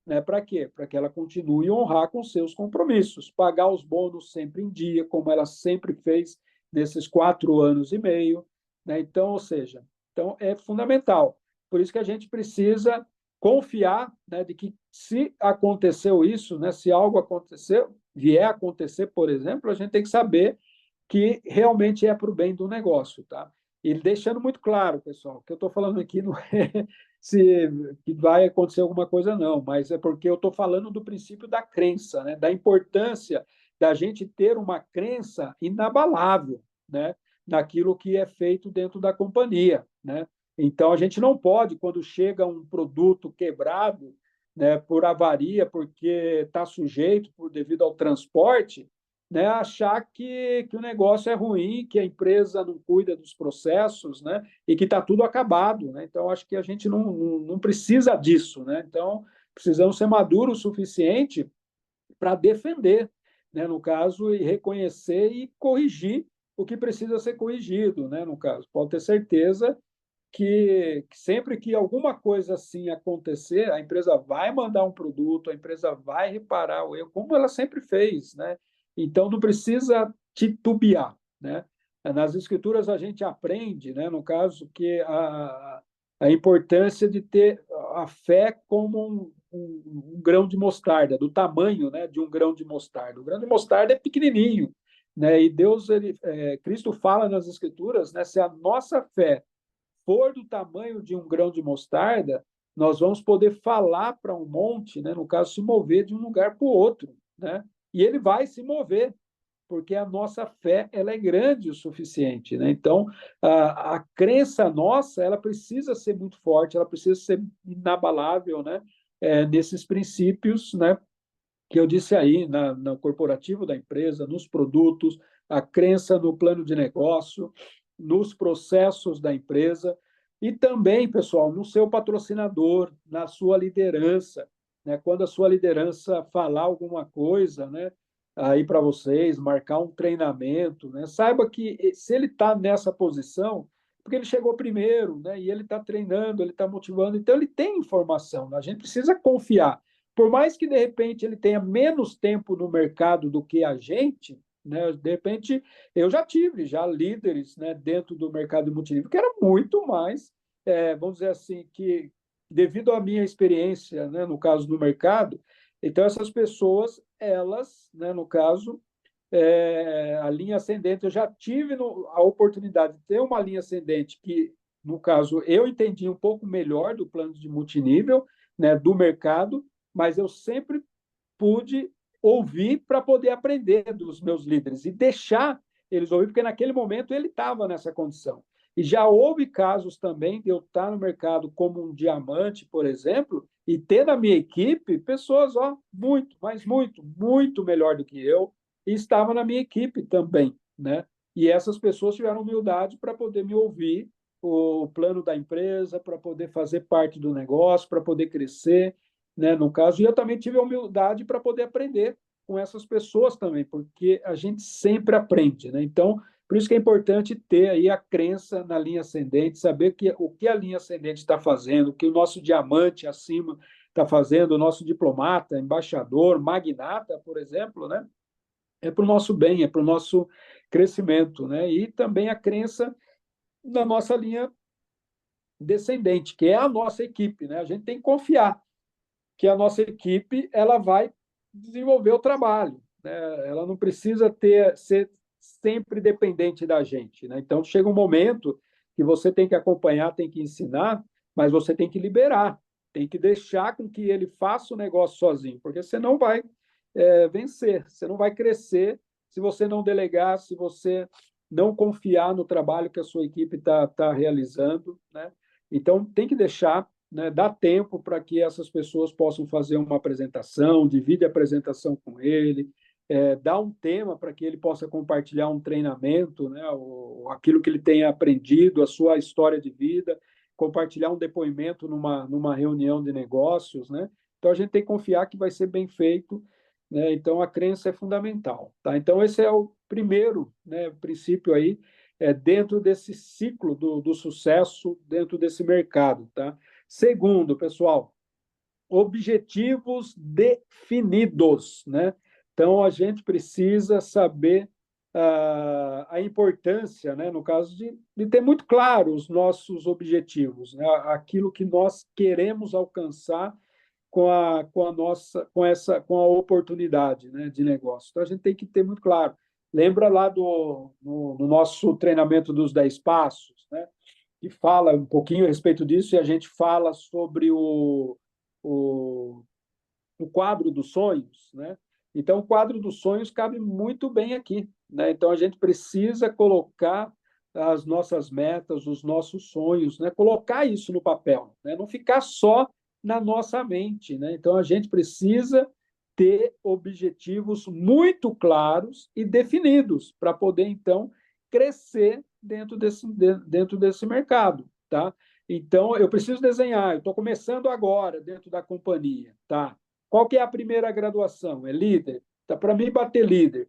Né? Para quê? Para que ela continue a honrar com seus compromissos, pagar os bônus sempre em dia, como ela sempre fez nesses 4 anos e meio. Né? Então, ou seja, então é fundamental. Por isso que a gente precisa confiar, né, de que se aconteceu isso, né, se algo aconteceu, vier a acontecer, por exemplo, a gente tem que saber que realmente é para o bem do negócio, tá? E deixando muito claro, pessoal, que eu estou falando aqui não é se que vai acontecer alguma coisa, não, mas é porque eu estou falando do princípio da crença, né? Da importância da gente ter uma crença inabalável, né? Naquilo que é feito dentro da companhia, né? Então, a gente não pode, quando chega um produto quebrado, né, por avaria, porque está sujeito por devido ao transporte, né, achar que o negócio é ruim, que a empresa não cuida dos processos, né, e que está tudo acabado. Né? Então, acho que a gente não precisa disso. Né? Então, precisamos ser maduros o suficiente para defender, né, no caso, e reconhecer e corrigir o que precisa ser corrigido, né, no caso. Pode ter certeza que sempre que alguma coisa assim acontecer, a empresa vai mandar um produto, a empresa vai reparar o erro, como ela sempre fez, né? Então não precisa titubear, né? Nas escrituras a gente aprende, né, no caso, que a importância de ter a fé como um grão de mostarda, do tamanho, né, de um grão de mostarda. O grão de mostarda é pequenininho, né? E Deus, Cristo fala nas escrituras, né, se a nossa fé for do tamanho de um grão de mostarda, nós vamos poder falar para um monte, né, no caso, se mover de um lugar para o outro. Né? E ele vai se mover, porque a nossa fé ela é grande o suficiente. Né? Então, a crença nossa ela precisa ser muito forte, ela precisa ser inabalável, né? Nesses princípios, né, que eu disse aí, no corporativo da empresa, nos produtos, a crença no plano de negócio, nos processos da empresa e também, pessoal, no seu patrocinador, na sua liderança. Né? Quando a sua liderança falar alguma coisa, né, aí para vocês, marcar um treinamento, né, saiba que se ele está nessa posição, porque ele chegou primeiro, né, e ele está treinando, ele está motivando, então ele tem informação. Né? A gente precisa confiar por mais que de repente ele tenha menos tempo no mercado do que a gente, né? De repente eu já tive já líderes, né, dentro do mercado multinível que era muito mais, vamos dizer assim, que devido à minha experiência, né, no caso do mercado, então essas pessoas, elas, né, no caso, a linha ascendente, eu já tive a oportunidade de ter uma linha ascendente que, no caso, eu entendi um pouco melhor do plano de multinível, né, do mercado, mas eu sempre pude ouvir para poder aprender dos meus líderes e deixar eles ouvir, porque naquele momento ele estava nessa condição. E já houve casos também de eu estar no mercado como um diamante, por exemplo, e ter na minha equipe pessoas muito, mas muito, muito melhor do que eu, e estava na minha equipe também. Né? E essas pessoas tiveram humildade para poder me ouvir o plano da empresa, para poder fazer parte do negócio, para poder crescer, né, no caso, e eu também tive a humildade para poder aprender com essas pessoas também, porque a gente sempre aprende, né? Então, por isso que é importante ter aí a crença na linha ascendente, saber o que a linha ascendente está fazendo, o que o nosso diamante acima está fazendo, o nosso diplomata, embaixador, magnata, por exemplo, né? É para o nosso bem, é para o nosso crescimento, né? E também a crença na nossa linha descendente, que é a nossa equipe, né? A gente tem que confiar que a nossa equipe ela vai desenvolver o trabalho. Né? Ela não precisa ser sempre dependente da gente. Né? Então, chega um momento que você tem que acompanhar, tem que ensinar, mas você tem que liberar, tem que deixar com que ele faça o negócio sozinho, porque você não vai vencer, você não vai crescer se você não delegar, se você não confiar no trabalho que a sua equipe está realizando. Né? Então, tem que deixar né, dá tempo para que essas pessoas possam fazer uma apresentação, divide a apresentação com ele, dá um tema para que ele possa compartilhar um treinamento, né, aquilo que ele tenha aprendido, a sua história de vida, compartilhar um depoimento numa reunião de negócios, né? Então a gente tem que confiar que vai ser bem feito, né? Então a crença é fundamental, tá? Então esse é o primeiro, né, princípio aí, dentro desse ciclo do sucesso dentro desse mercado, tá? Segundo, pessoal, objetivos definidos, né? Então, a gente precisa saber a importância, né, no caso de ter muito claro os nossos objetivos, né, aquilo que nós queremos alcançar com a oportunidade, né, de negócio. Então, a gente tem que ter muito claro. Lembra lá no nosso treinamento dos 10 passos, né, que fala um pouquinho a respeito disso, e a gente fala sobre o, o quadro dos sonhos, né? Então, o quadro dos sonhos cabe muito bem aqui, né? Então, a gente precisa colocar as nossas metas, os nossos sonhos, né? Colocar isso no papel, né? Não ficar só na nossa mente, né? Então, a gente precisa ter objetivos muito claros e definidos para poder, então, crescer dentro desse mercado, tá? Então, eu preciso desenhar, eu estou começando agora dentro da companhia, tá? Qual que é a primeira graduação? É líder? Tá, para mim, bater líder.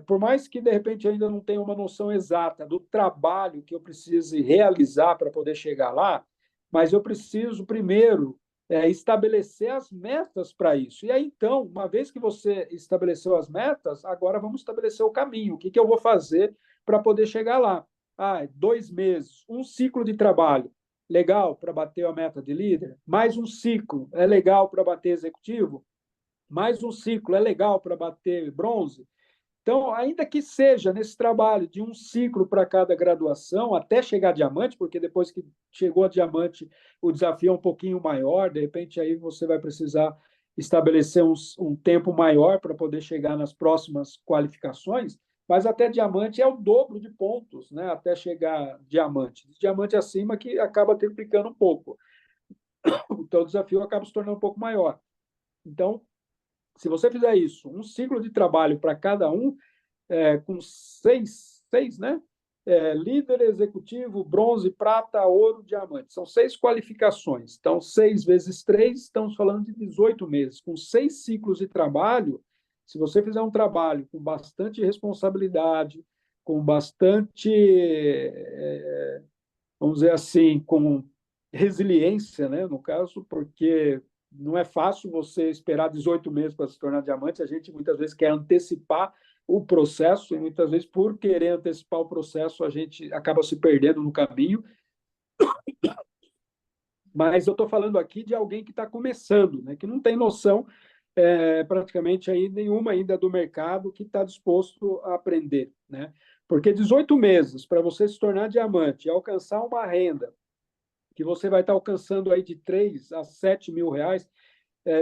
Por mais que, de repente, ainda não tenha uma noção exata do trabalho que eu precise realizar para poder chegar lá, mas eu preciso, primeiro, estabelecer as metas para isso. E aí, então, uma vez que você estabeleceu as metas, agora vamos estabelecer o caminho. O que, que eu vou fazer para poder chegar lá? 2 meses, um ciclo de trabalho legal para bater a meta de líder, mais um ciclo é legal para bater executivo, mais um ciclo é legal para bater bronze. Então, ainda que seja nesse trabalho de um ciclo para cada graduação, até chegar a diamante, porque depois que chegou a diamante, o desafio é um pouquinho maior, de repente aí você vai precisar estabelecer um tempo maior para poder chegar nas próximas qualificações, mas até diamante é o dobro de pontos, né? Até chegar a diamante. De diamante acima que acaba triplicando um pouco. Então, o desafio acaba se tornando um pouco maior. Então, se você fizer isso, um ciclo de trabalho para cada um, com seis, né? Líder, executivo, bronze, prata, ouro, diamante. São 6 qualificações. Então, 6 vezes 3, estamos falando de 18 meses. Com 6 ciclos de trabalho, se você fizer um trabalho com bastante responsabilidade, com bastante, vamos dizer assim, com resiliência, né, no caso, porque não é fácil você esperar 18 meses para se tornar diamante, a gente muitas vezes quer antecipar o processo, e muitas vezes, por querer antecipar o processo, a gente acaba se perdendo no caminho. Mas eu estou falando aqui de alguém que está começando, né, que não tem noção praticamente aí nenhuma ainda do mercado, que está disposto a aprender, né? Porque 18 meses para você se tornar diamante e alcançar uma renda que você vai estar alcançando aí de 3 a 7 mil reais,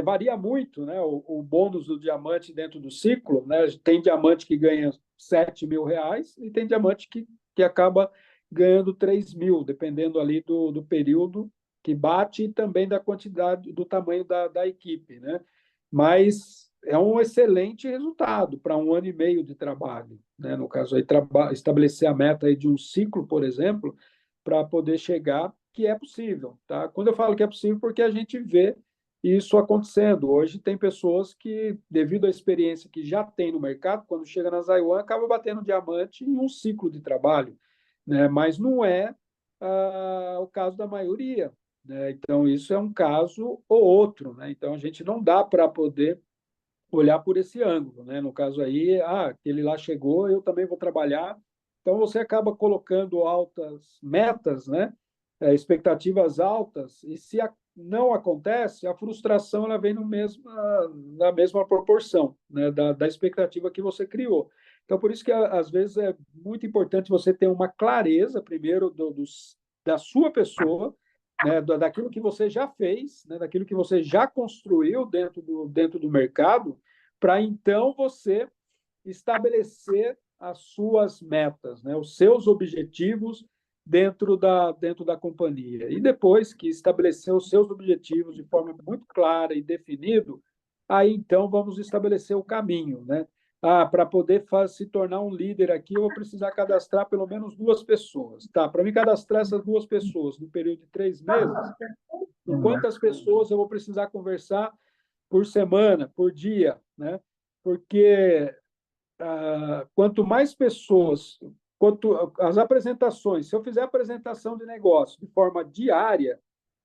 varia muito, né? O bônus do diamante dentro do ciclo, né? Tem diamante que ganha 7 mil reais e tem diamante que acaba ganhando 3 mil, dependendo ali do período que bate e também da quantidade, do tamanho da equipe, né? Mas é um excelente resultado para 1 ano e meio de trabalho, né? No caso aí, estabelecer a meta aí de um ciclo, por exemplo, para poder chegar, que é possível, tá? Quando eu falo que é possível, porque a gente vê isso acontecendo. Hoje tem pessoas que, devido à experiência que já tem no mercado, quando chega na Zaiwan, acaba batendo diamante em um ciclo de trabalho, né? Mas não é o caso da maioria, né? Então, isso é um caso ou outro, né? Então, a gente não dá para poder olhar por esse ângulo, né? No caso aí, aquele lá chegou, eu também vou trabalhar. Então, você acaba colocando altas metas, né? Expectativas altas, e se não acontece, a frustração ela vem na mesma proporção, né? Da expectativa que você criou. Então, por isso que às vezes é muito importante você ter uma clareza, primeiro, da sua pessoa, né? Daquilo que você já fez, né? Daquilo que você já construiu dentro do mercado, para então você estabelecer as suas metas, né? Os seus objetivos dentro da companhia. E depois que estabeleceu os seus objetivos de forma muito clara e definida, aí então vamos estabelecer o caminho, né? Para poder se tornar um líder aqui, eu vou precisar cadastrar pelo menos 2 pessoas. Tá, para me cadastrar essas 2 pessoas no período de 3 meses, com quantas pessoas eu vou precisar conversar por semana, por dia, né? Porque quanto mais pessoas, quanto as apresentações, se eu fizer apresentação de negócio de forma diária,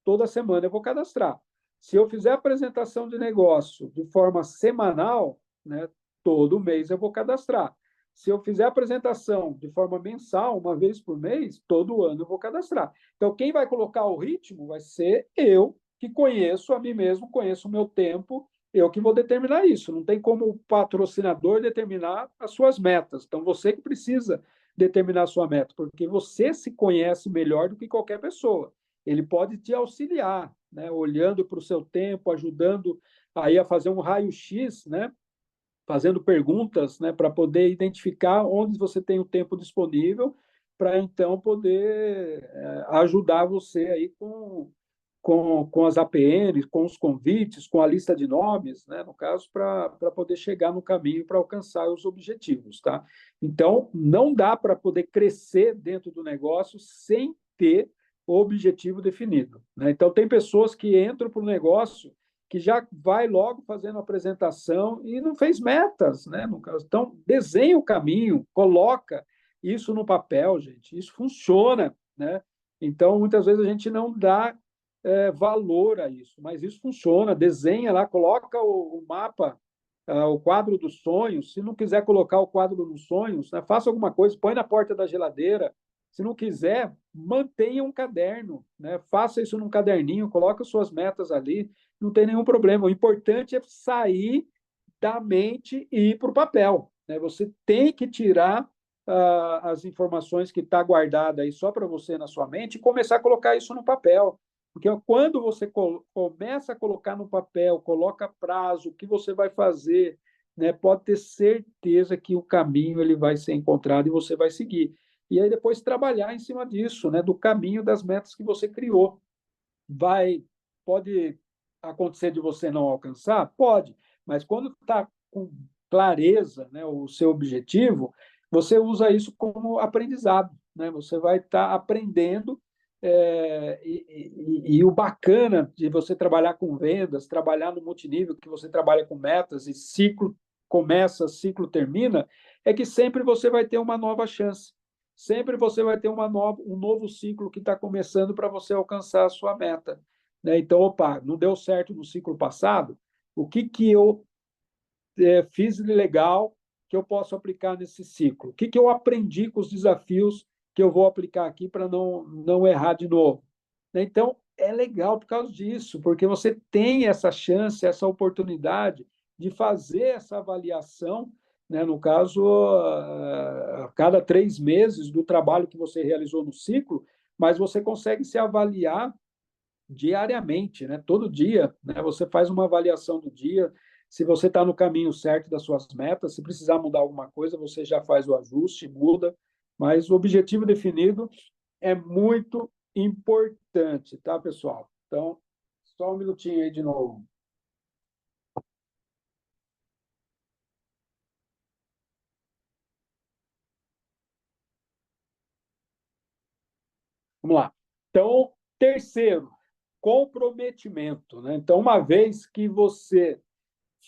toda semana eu vou cadastrar. Se eu fizer apresentação de negócio de forma semanal, né, todo mês eu vou cadastrar. Se eu fizer apresentação de forma mensal, uma vez por mês, todo ano eu vou cadastrar. Então, quem vai colocar o ritmo vai ser eu, que conheço a mim mesmo, conheço o meu tempo, eu que vou determinar isso. Não tem como o patrocinador determinar as suas metas. Então, você que precisa determinar a sua meta, porque você se conhece melhor do que qualquer pessoa. Ele pode te auxiliar, né, olhando para o seu tempo, ajudando aí a fazer um raio-x, né, fazendo perguntas, né, para poder identificar onde você tem o tempo disponível, para então poder ajudar você aí com as APNs, com os convites, com a lista de nomes, né, no caso, para poder chegar no caminho para alcançar os objetivos, tá? Então, não dá para poder crescer dentro do negócio sem ter o objetivo definido, né? Então, tem pessoas que entram para o negócio que já vai logo fazendo a apresentação e não fez metas, né? No caso, então, desenha o caminho, coloca isso no papel, gente, isso funciona, né? Então, muitas vezes a gente não dá valor a isso, mas isso funciona, desenha lá, coloca o mapa, o quadro dos sonhos, se não quiser colocar o quadro dos sonhos, né, faça alguma coisa, põe na porta da geladeira, se não quiser, mantenha um caderno, né, faça isso num caderninho, coloque suas metas ali, não tem nenhum problema, o importante é sair da mente e ir para o papel, né, você tem que tirar as informações que está guardada aí só para você na sua mente e começar a colocar isso no papel. Porque quando você começa a colocar no papel, coloca prazo, o que você vai fazer, né, pode ter certeza que o caminho ele vai ser encontrado e você vai seguir. E aí depois trabalhar em cima disso, né, do caminho das metas que você criou. Pode acontecer de você não alcançar? Pode, mas quando está com clareza, né, o seu objetivo, você usa isso como aprendizado, né? Você vai estar aprendendo e o bacana de você trabalhar com vendas, trabalhar no multinível, que você trabalha com metas e ciclo começa, ciclo termina, é que sempre você vai ter uma nova chance. Sempre você vai ter um novo ciclo que está começando para você alcançar a sua meta, né? Então, opa, não deu certo no ciclo passado, o que eu fiz de legal que eu posso aplicar nesse ciclo? O que eu aprendi com os desafios que eu vou aplicar aqui para não errar de novo? Então, é legal por causa disso, porque você tem essa chance, essa oportunidade de fazer essa avaliação, né, no caso, a cada 3 meses do trabalho que você realizou no ciclo, mas você consegue se avaliar diariamente, né? Todo dia, né? Você faz uma avaliação do dia, se você está no caminho certo das suas metas, se precisar mudar alguma coisa, você já faz o ajuste, muda, mas o objetivo definido é muito importante, tá, pessoal? Então, só um minutinho aí de novo. Vamos lá. Então, terceiro, comprometimento, né? Então, uma vez que você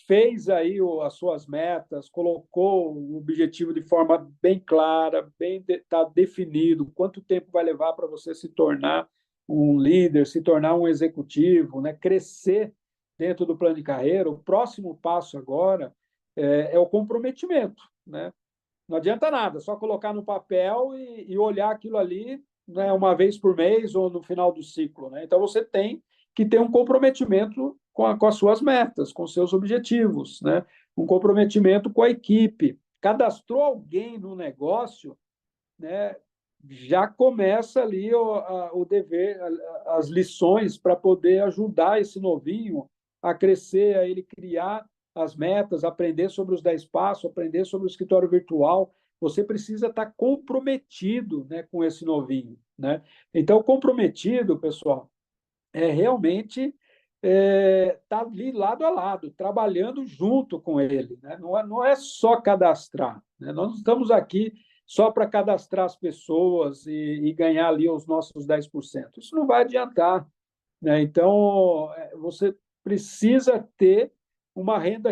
fez aí as suas metas, colocou o objetivo de forma bem clara, tá definido, quanto tempo vai levar para você se tornar um líder, se tornar um executivo, né? Crescer dentro do plano de carreira. O próximo passo agora é o comprometimento, né? Não adianta nada, só colocar no papel e olhar aquilo ali, né, uma vez por mês ou no final do ciclo, né? Então você tem que ter um comprometimento com as suas metas, com os seus objetivos, né? Um comprometimento com a equipe. Cadastrou alguém no negócio, né? Já começa ali o dever, as lições para poder ajudar esse novinho a crescer, a ele criar as metas, aprender sobre os 10 passos, aprender sobre o escritório virtual. você precisa estar comprometido, né, com esse novinho, né? Então, comprometido, pessoal, é realmente tá ali lado a lado, trabalhando junto com ele, né? Não é só cadastrar, né? Nós não estamos aqui só para cadastrar as pessoas e ganhar ali os nossos 10%. Isso não vai adiantar, né? Então, você precisa ter uma renda,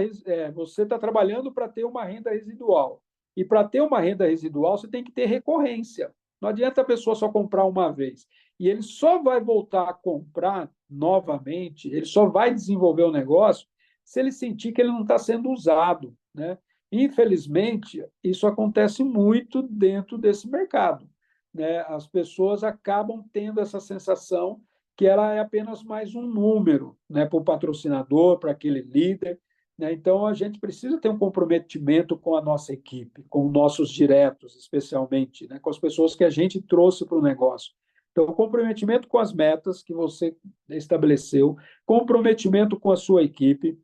você está trabalhando para ter uma renda residual. E para ter uma renda residual, você tem que ter recorrência. Não adianta a pessoa só comprar uma vez. E ele só vai voltar a comprar novamente, ele só vai desenvolver o negócio se ele sentir que ele não está sendo usado, né? Infelizmente, isso acontece muito dentro desse mercado, né? As pessoas acabam tendo essa sensação que ela é apenas mais um número, né, para o patrocinador, para aquele líder, né? Então, a gente precisa ter um comprometimento com a nossa equipe, com nossos diretos, especialmente, né, com as pessoas que a gente trouxe para o negócio. Então, comprometimento com as metas que você estabeleceu, comprometimento com a sua equipe,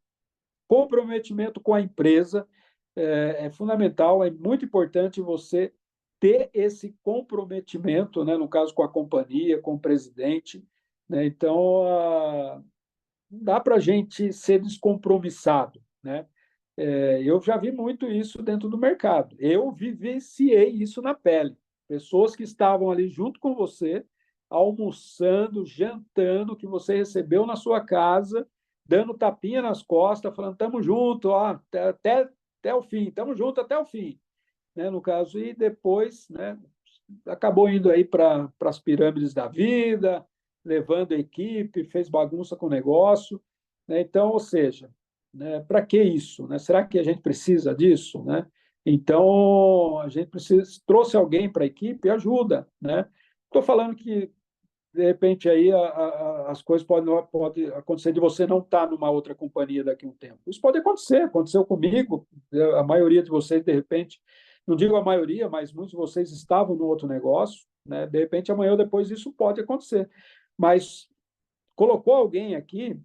comprometimento com a empresa, é fundamental, é muito importante você ter esse comprometimento, né, no caso com a companhia, com o presidente, né? Então, não dá para a gente ser descompromissado, né? Eu já vi muito isso dentro do mercado. Eu vivenciei isso na pele. Pessoas que estavam ali junto com você, almoçando, jantando, que você recebeu na sua casa, dando tapinha nas costas, falando, estamos juntos, ó, até o fim, estamos juntos até o fim, né? No caso, e depois, né, acabou indo aí para as pirâmides da vida, levando a equipe, fez bagunça com o negócio, né? Então, ou seja, né, para que isso, né? Será que a gente precisa disso, né? Então, a gente precisa, trouxe alguém para a equipe, ajuda, né? Estou falando que, de repente, aí as coisas podem acontecer de você não estar numa outra companhia daqui a um tempo. Isso pode acontecer, aconteceu comigo, a maioria de vocês, de repente, não digo a maioria, mas muitos de vocês estavam no outro negócio, né? De repente, amanhã ou depois isso pode acontecer. Mas colocou alguém aqui,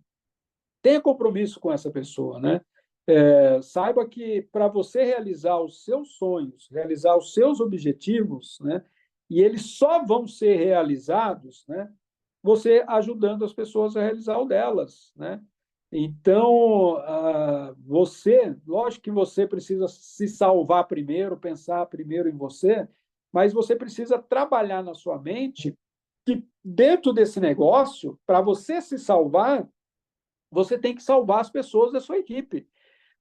tenha compromisso com essa pessoa, né? Saiba que para você realizar os seus sonhos, realizar os seus objetivos, né? E eles só vão ser realizados, né? Você ajudando as pessoas a realizar o delas, né? Então, você, lógico que você precisa se salvar primeiro, pensar primeiro em você, mas você precisa trabalhar na sua mente que dentro desse negócio, para você se salvar, você tem que salvar as pessoas da sua equipe,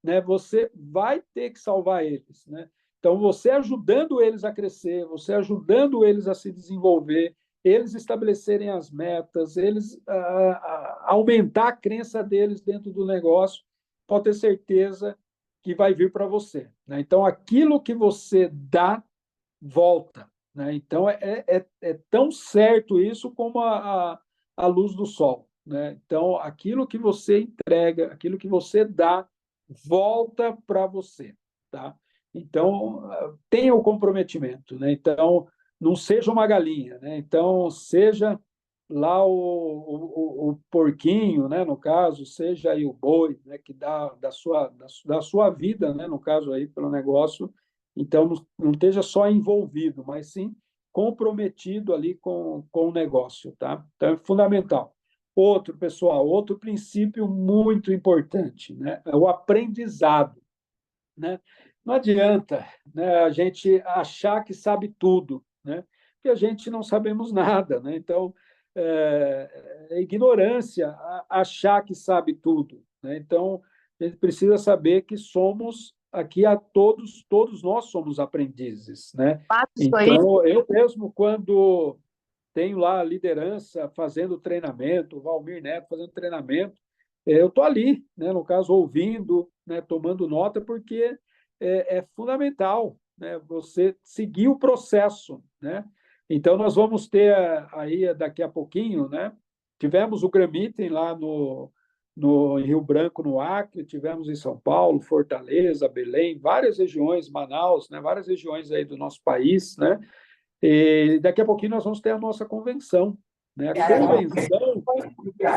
né? Você vai ter que salvar eles, né? Então, você ajudando eles a crescer, você ajudando eles a se desenvolver, eles estabelecerem as metas, eles aumentar a crença deles dentro do negócio, pode ter certeza que vai vir para você, né? Então, aquilo que você dá, volta, né? Então, é tão certo isso como a luz do sol, né? Então, aquilo que você entrega, aquilo que você dá, volta para você, tá? Então, tenha o comprometimento, né? Então, não seja uma galinha, né? Então, seja lá o porquinho, né? No caso, seja aí o boi, né? Que dá da sua vida, né? No caso aí, pelo negócio. Então, não esteja só envolvido, mas sim comprometido ali com o negócio, tá? Então, é fundamental. Outro, pessoal, outro princípio muito importante, né? É o aprendizado, né? Não adianta, né, a gente achar que sabe tudo, né? Porque a gente não sabemos nada, né? Então, é ignorância achar que sabe tudo, né? Então, a gente precisa saber que somos aqui todos nós somos aprendizes, né? Isso aí. Então, eu mesmo, quando tenho lá a liderança fazendo treinamento, o Valmir Neto fazendo treinamento, eu estou ali, né, no caso, ouvindo, né, tomando nota, porque é fundamental, né, você seguir o processo, né? Então, nós vamos ter aí, daqui a pouquinho, né, tivemos o Gram Meeting lá em Rio Branco, no Acre, tivemos em São Paulo, Fortaleza, Belém, várias regiões, Manaus, né, várias regiões aí do nosso país, né? E daqui a pouquinho nós vamos ter a nossa convenção, né? A convenção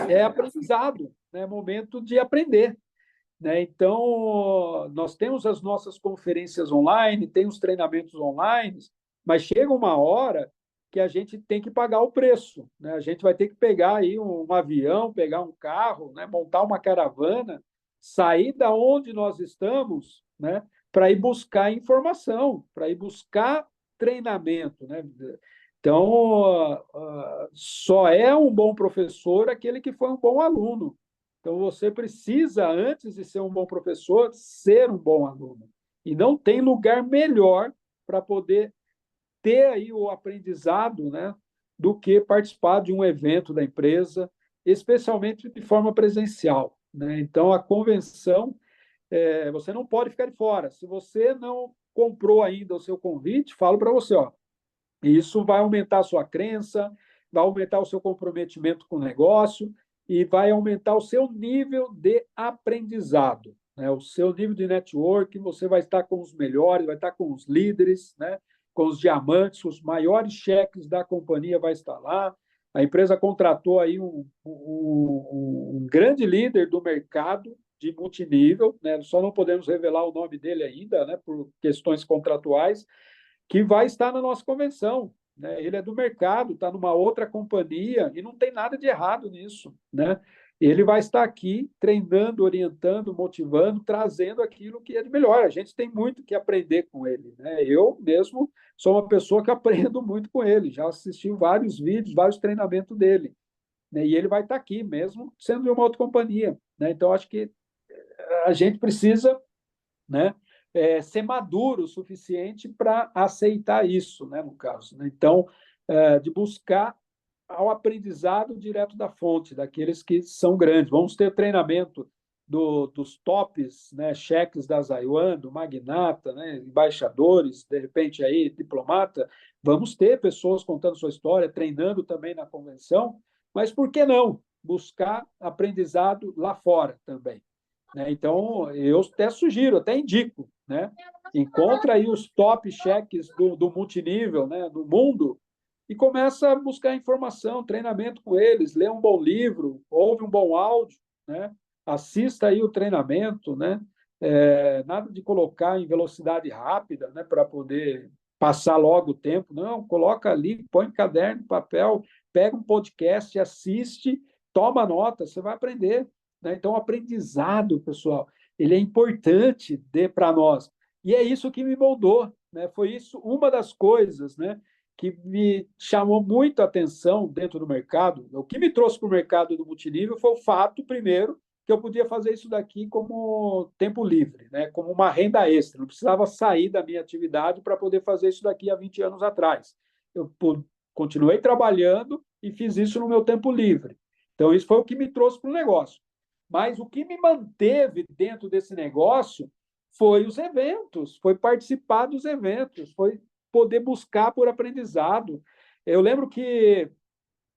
é aprendizado, né? É momento de aprender, né? Então, nós temos as nossas conferências online, tem os treinamentos online, mas chega uma hora que a gente tem que pagar o preço, né? A gente vai ter que pegar aí um avião, pegar um carro, né? Montar uma caravana, sair da onde nós estamos, né? Para ir buscar informação, para ir buscar treinamento, né? Então, só é um bom professor aquele que foi um bom aluno. Então, você precisa, antes de ser um bom professor, ser um bom aluno. E não tem lugar melhor para poder ter aí o aprendizado, né, do que participar de um evento da empresa, especialmente de forma presencial, né? Então, a convenção, você não pode ficar de fora. Se você não comprou ainda o seu convite, falo para você, ó, isso vai aumentar a sua crença, vai aumentar o seu comprometimento com o negócio e vai aumentar o seu nível de aprendizado, né? O seu nível de network, você vai estar com os melhores, vai estar com os líderes, né? Com os diamantes, os maiores cheques da companhia vai estar lá. A empresa contratou aí um grande líder do mercado de multinível, né? Só não podemos revelar o nome dele ainda, né? Por questões contratuais, que vai estar na nossa convenção, né? Ele é do mercado, está numa outra companhia e não tem nada de errado nisso, né? Ele vai estar aqui treinando, orientando, motivando, trazendo aquilo que é de melhor. A gente tem muito que aprender com ele, né? Eu mesmo sou uma pessoa que aprendo muito com ele, já assisti vários vídeos, vários treinamentos dele, né? E ele vai estar aqui, mesmo sendo de uma outra companhia, né? Então, acho que a gente precisa, né, ser maduro o suficiente para aceitar isso, né, no caso, né? Então, de buscar ao aprendizado direto da fonte, daqueles que são grandes. Vamos ter treinamento dos tops, né, cheques da Zaiwan, do Magnata, né, embaixadores, de repente aí diplomata. Vamos ter pessoas contando sua história, treinando também na convenção, mas por que não buscar aprendizado lá fora também, né? Então, eu até sugiro, até indico, né? Encontra aí os top cheques do multinível, né, do mundo e começa a buscar informação, treinamento com eles, lê um bom livro, ouve um bom áudio, né? Assista aí o treinamento, né? Nada de colocar em velocidade rápida, né, para poder passar logo o tempo. Não, coloca ali, põe caderno, papel, pega um podcast, assiste, toma nota, você vai aprender, né? Então, o aprendizado, pessoal, ele é importante para nós. E é isso que me moldou, né? Foi isso uma das coisas, né, que me chamou muito a atenção dentro do mercado. O que me trouxe para o mercado do multinível foi o fato, primeiro, que eu podia fazer isso daqui como tempo livre, né? Como uma renda extra. Não precisava sair da minha atividade para poder fazer isso daqui há 20 anos atrás. Eu continuei trabalhando e fiz isso no meu tempo livre. Então, isso foi o que me trouxe para o negócio. Mas o que me manteve dentro desse negócio foi os eventos, foi participar dos eventos, foi poder buscar por aprendizado. Eu lembro que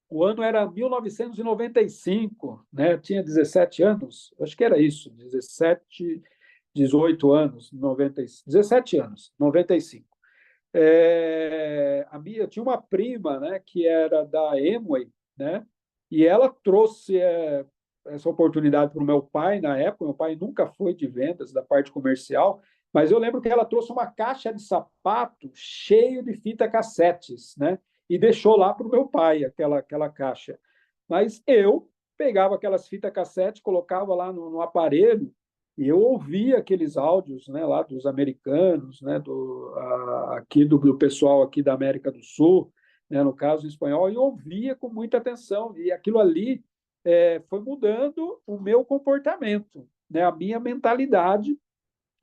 o ano era 1995, né? Eu tinha 17 anos, acho que era isso, 17, 18 anos, 90, 17 anos, 95. Eu tinha uma prima, né, que era da Amway, né? E ela trouxe essa oportunidade para o meu pai na época. Meu pai nunca foi de vendas da parte comercial, mas eu lembro que ela trouxe uma caixa de sapato cheio de fita cassetes, né? E deixou lá para o meu pai aquela caixa. Mas eu pegava aquelas fitas cassete, colocava lá no aparelho e eu ouvia aqueles áudios, né, lá dos americanos, né, aqui do pessoal aqui da América do Sul, né, no caso em espanhol, e ouvia com muita atenção. E aquilo ali foi mudando o meu comportamento, né, a minha mentalidade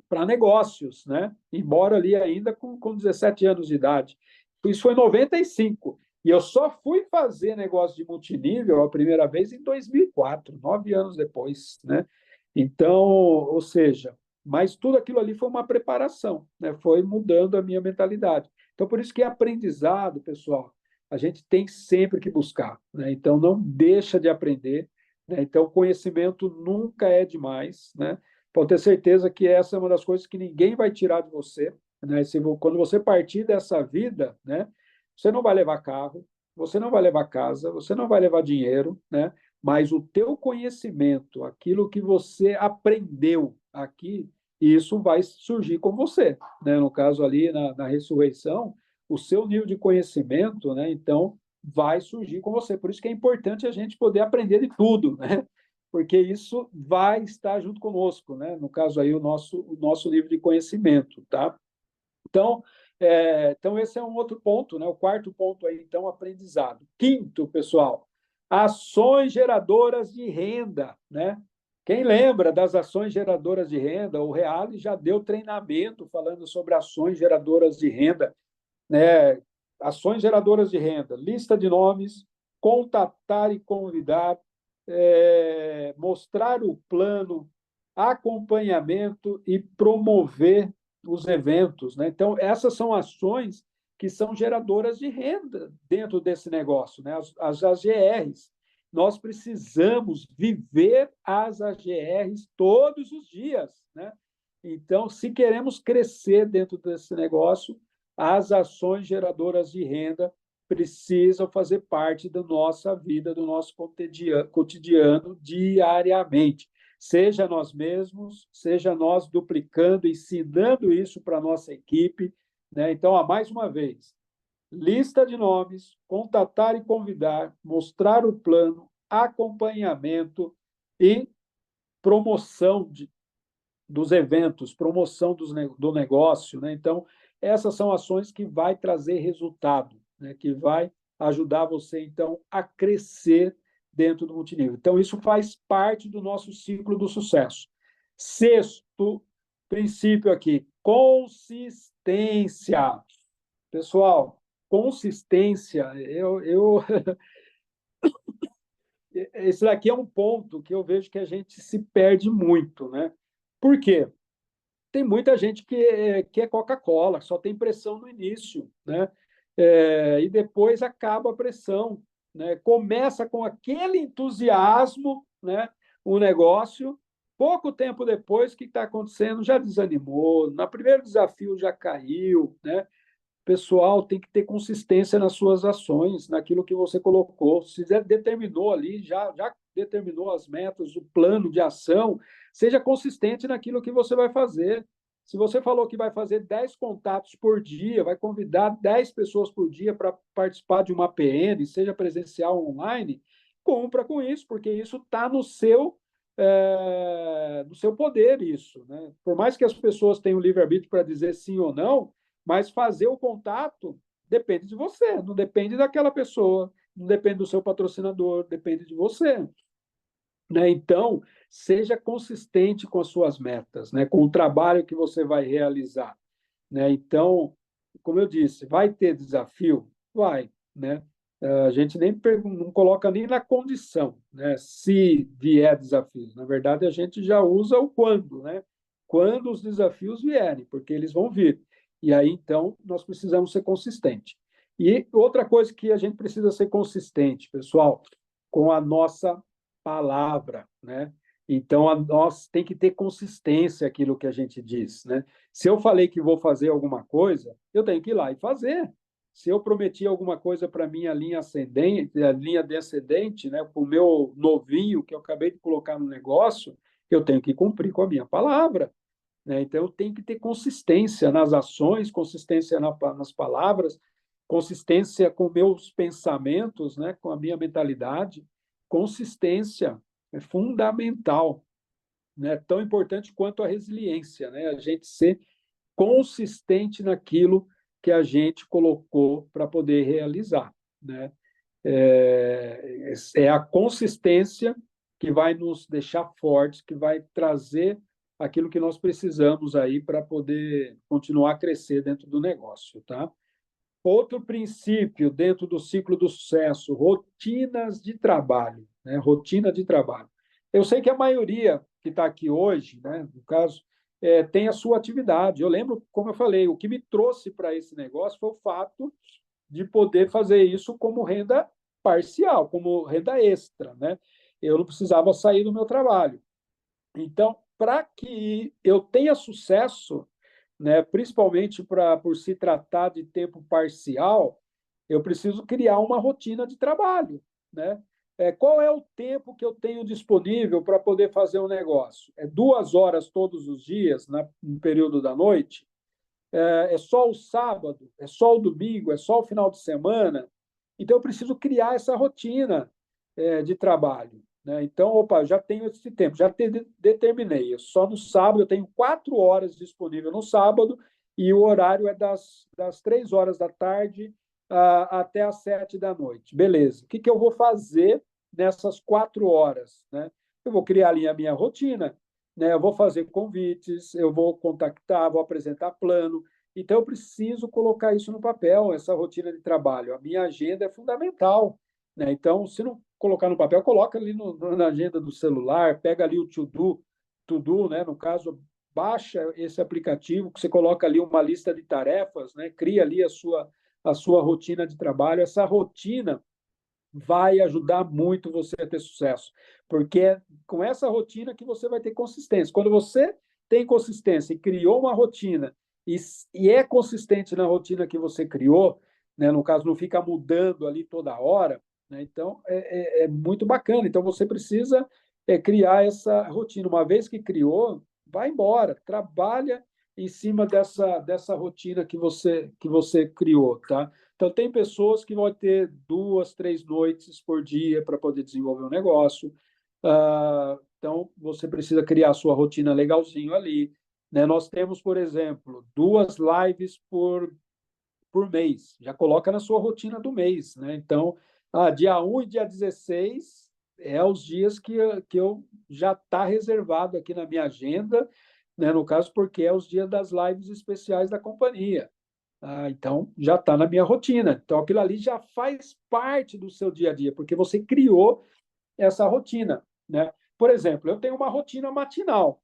para negócios, né? Embora ali ainda com 17 anos de idade. Isso foi em 95. E eu só fui fazer negócio de multinível a primeira vez em 2004, 9 anos depois, né? Então, ou seja, mas tudo aquilo ali foi uma preparação, né? Foi mudando a minha mentalidade. Então, por isso que aprendizado, pessoal, a gente tem sempre que buscar, né? Então, não deixa de aprender, né? Então, conhecimento nunca é demais, né? Pode ter certeza que essa é uma das coisas que ninguém vai tirar de você, né? Quando você partir dessa vida, né, você não vai levar carro, você não vai levar casa, você não vai levar dinheiro, né? mas o teu conhecimento, aquilo que você aprendeu aqui, isso vai surgir com você, né? No caso ali, na ressurreição, o seu nível de conhecimento, né? Então, vai surgir com você. Por isso que é importante a gente poder aprender de tudo, né? Porque isso vai estar junto conosco, né? No caso aí, o nosso nível de conhecimento, tá? Então, então, esse é um outro ponto, né? O quarto ponto aí, então, aprendizado. Quinto, pessoal, ações geradoras de renda, né? Quem lembra das ações geradoras de renda? O Reale já deu treinamento falando sobre ações geradoras de renda, né? Ações geradoras de renda, lista de nomes, contatar e convidar, mostrar o plano, acompanhamento e promover os eventos, né? Então, essas são ações que são geradoras de renda dentro desse negócio, né? As AGRs. Nós precisamos viver as AGRs todos os dias, né? Então, se queremos crescer dentro desse negócio, as ações geradoras de renda precisam fazer parte da nossa vida, do nosso cotidiano diariamente. Seja nós mesmos, seja nós duplicando, ensinando isso para a nossa equipe, né? Então, mais uma vez, lista de nomes, contatar e convidar, mostrar o plano, acompanhamento e promoção dos eventos, promoção do negócio, né? Então, essas são ações que vai trazer resultado, né? Que vai ajudar você, então, a crescer dentro do multinível. Então, isso faz parte do nosso ciclo do sucesso. Sexto princípio aqui, consistência. Pessoal, consistência, esse daqui é um ponto que eu vejo que a gente se perde muito, né? Por quê? Tem muita gente que é Coca-Cola, só tem pressão no início, né? E depois acaba a pressão, né? Começa com aquele entusiasmo, né? O negócio, pouco tempo depois, o que está acontecendo? Já desanimou, no primeiro desafio já caiu, né? Pessoal tem que ter consistência nas suas ações, naquilo que você colocou. Se determinou ali, já determinou as metas, o plano de ação, seja consistente naquilo que você vai fazer. Se você falou que vai fazer 10 contatos por dia, vai convidar 10 pessoas por dia para participar de uma PN, seja presencial ou online, cumpra com isso, porque isso está no seu poder, isso. Né? Por mais que as pessoas tenham livre-arbítrio para dizer sim ou não, mas fazer o contato depende de você, não depende daquela pessoa, não depende do seu patrocinador, depende de você. Né? Então, seja consistente com as suas metas, né? Com o trabalho que você vai realizar. Né? Então, como eu disse, vai ter desafio? Vai. Né? A gente não coloca nem na condição, né? Se vier desafios. Na verdade, a gente já usa o quando, né? Quando os desafios vierem, porque eles vão vir. E aí, então, nós precisamos ser consistentes. E outra coisa que a gente precisa ser consistente, pessoal, com a nossa palavra, né? Então, nós tem que ter consistência aquilo que a gente diz, né? Se eu falei que vou fazer alguma coisa, eu tenho que ir lá e fazer. Se eu prometi alguma coisa para minha linha ascendente, a linha descendente, né, para o meu novinho que eu acabei de colocar no negócio, eu tenho que cumprir com a minha palavra. Né? Então, eu tenho que ter consistência nas ações, consistência nas palavras, consistência com meus pensamentos, né? Com a minha mentalidade. Consistência é fundamental, né? Tão importante quanto a resiliência, né? A gente ser consistente naquilo que a gente colocou para poder realizar, né? É a consistência que vai nos deixar fortes, que vai trazer aquilo que nós precisamos aí para poder continuar a crescer dentro do negócio, tá? Outro princípio dentro do ciclo do sucesso, rotinas de trabalho, né? Rotina de trabalho. Eu sei que a maioria que está aqui hoje, né, no caso, tem a sua atividade. Eu lembro, como eu falei, o que me trouxe para esse negócio foi o fato de poder fazer isso como renda parcial, como renda extra, né? Eu não precisava sair do meu trabalho. Então, para que eu tenha sucesso, né, principalmente por se tratar de tempo parcial, eu preciso criar uma rotina de trabalho, né? Qual é o tempo que eu tenho disponível para poder fazer um negócio? É 2 horas todos os dias, no período da noite? É só o sábado? É só o domingo? É só o final de semana? Então, eu preciso criar essa rotina de trabalho. Né? Então, opa, eu já tenho esse tempo, determinei. Só no sábado, eu tenho 4 horas disponível no sábado, e o horário é das 3 horas da tarde até as 7 da noite. Beleza. O que eu vou fazer nessas 4 horas? Né? Eu vou criar ali a minha rotina, né? Eu vou fazer convites, eu vou contactar, vou apresentar plano. Então, eu preciso colocar isso no papel, essa rotina de trabalho. A minha agenda é fundamental. Né? Então, se não colocar no papel, coloca ali na agenda do celular, pega ali o To Do, né? No caso, baixa esse aplicativo, que você coloca ali uma lista de tarefas, né? Cria ali a sua rotina de trabalho. Essa rotina vai ajudar muito você a ter sucesso, porque é com essa rotina que você vai ter consistência. Quando você tem consistência e criou uma rotina e é consistente na rotina que você criou, né, no caso, não fica mudando ali toda hora, né, então é muito bacana. Então você precisa criar essa rotina. Uma vez que criou, vai embora, trabalha em cima dessa rotina que você criou, tá? Então, tem pessoas que vão ter 2, 3 noites por dia para poder desenvolver um negócio. Então, você precisa criar a sua rotina legalzinho ali. Né? Nós temos, por exemplo, 2 lives por mês. Já coloca na sua rotina do mês. Né? Então, dia 1 e dia 16 é os dias que eu já está reservado aqui na minha agenda, né? No caso, porque é os dias das lives especiais da companhia. Então, já está na minha rotina. Então, aquilo ali já faz parte do seu dia a dia, porque você criou essa rotina. Né? Por exemplo, eu tenho uma rotina matinal.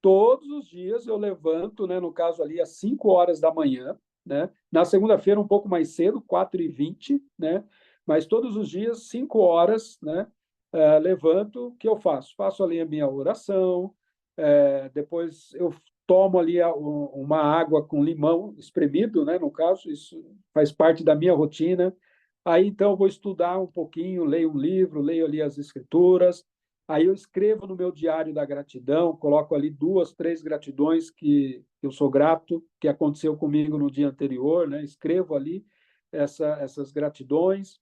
Todos os dias eu levanto, né, no caso ali, às 5 horas da manhã. Né? Na segunda-feira, um pouco mais cedo, 4h20, né? Mas todos os dias, 5 horas, né? Levanto, o que eu faço? Faço ali a minha oração, depois eu tomo ali uma água com limão espremido, né? No caso, isso faz parte da minha rotina. Aí, então, eu vou estudar um pouquinho, leio um livro, leio ali as escrituras. Aí eu escrevo no meu diário da gratidão, coloco ali 2, 3 gratidões que eu sou grato, que aconteceu comigo no dia anterior, né? Escrevo ali essas gratidões,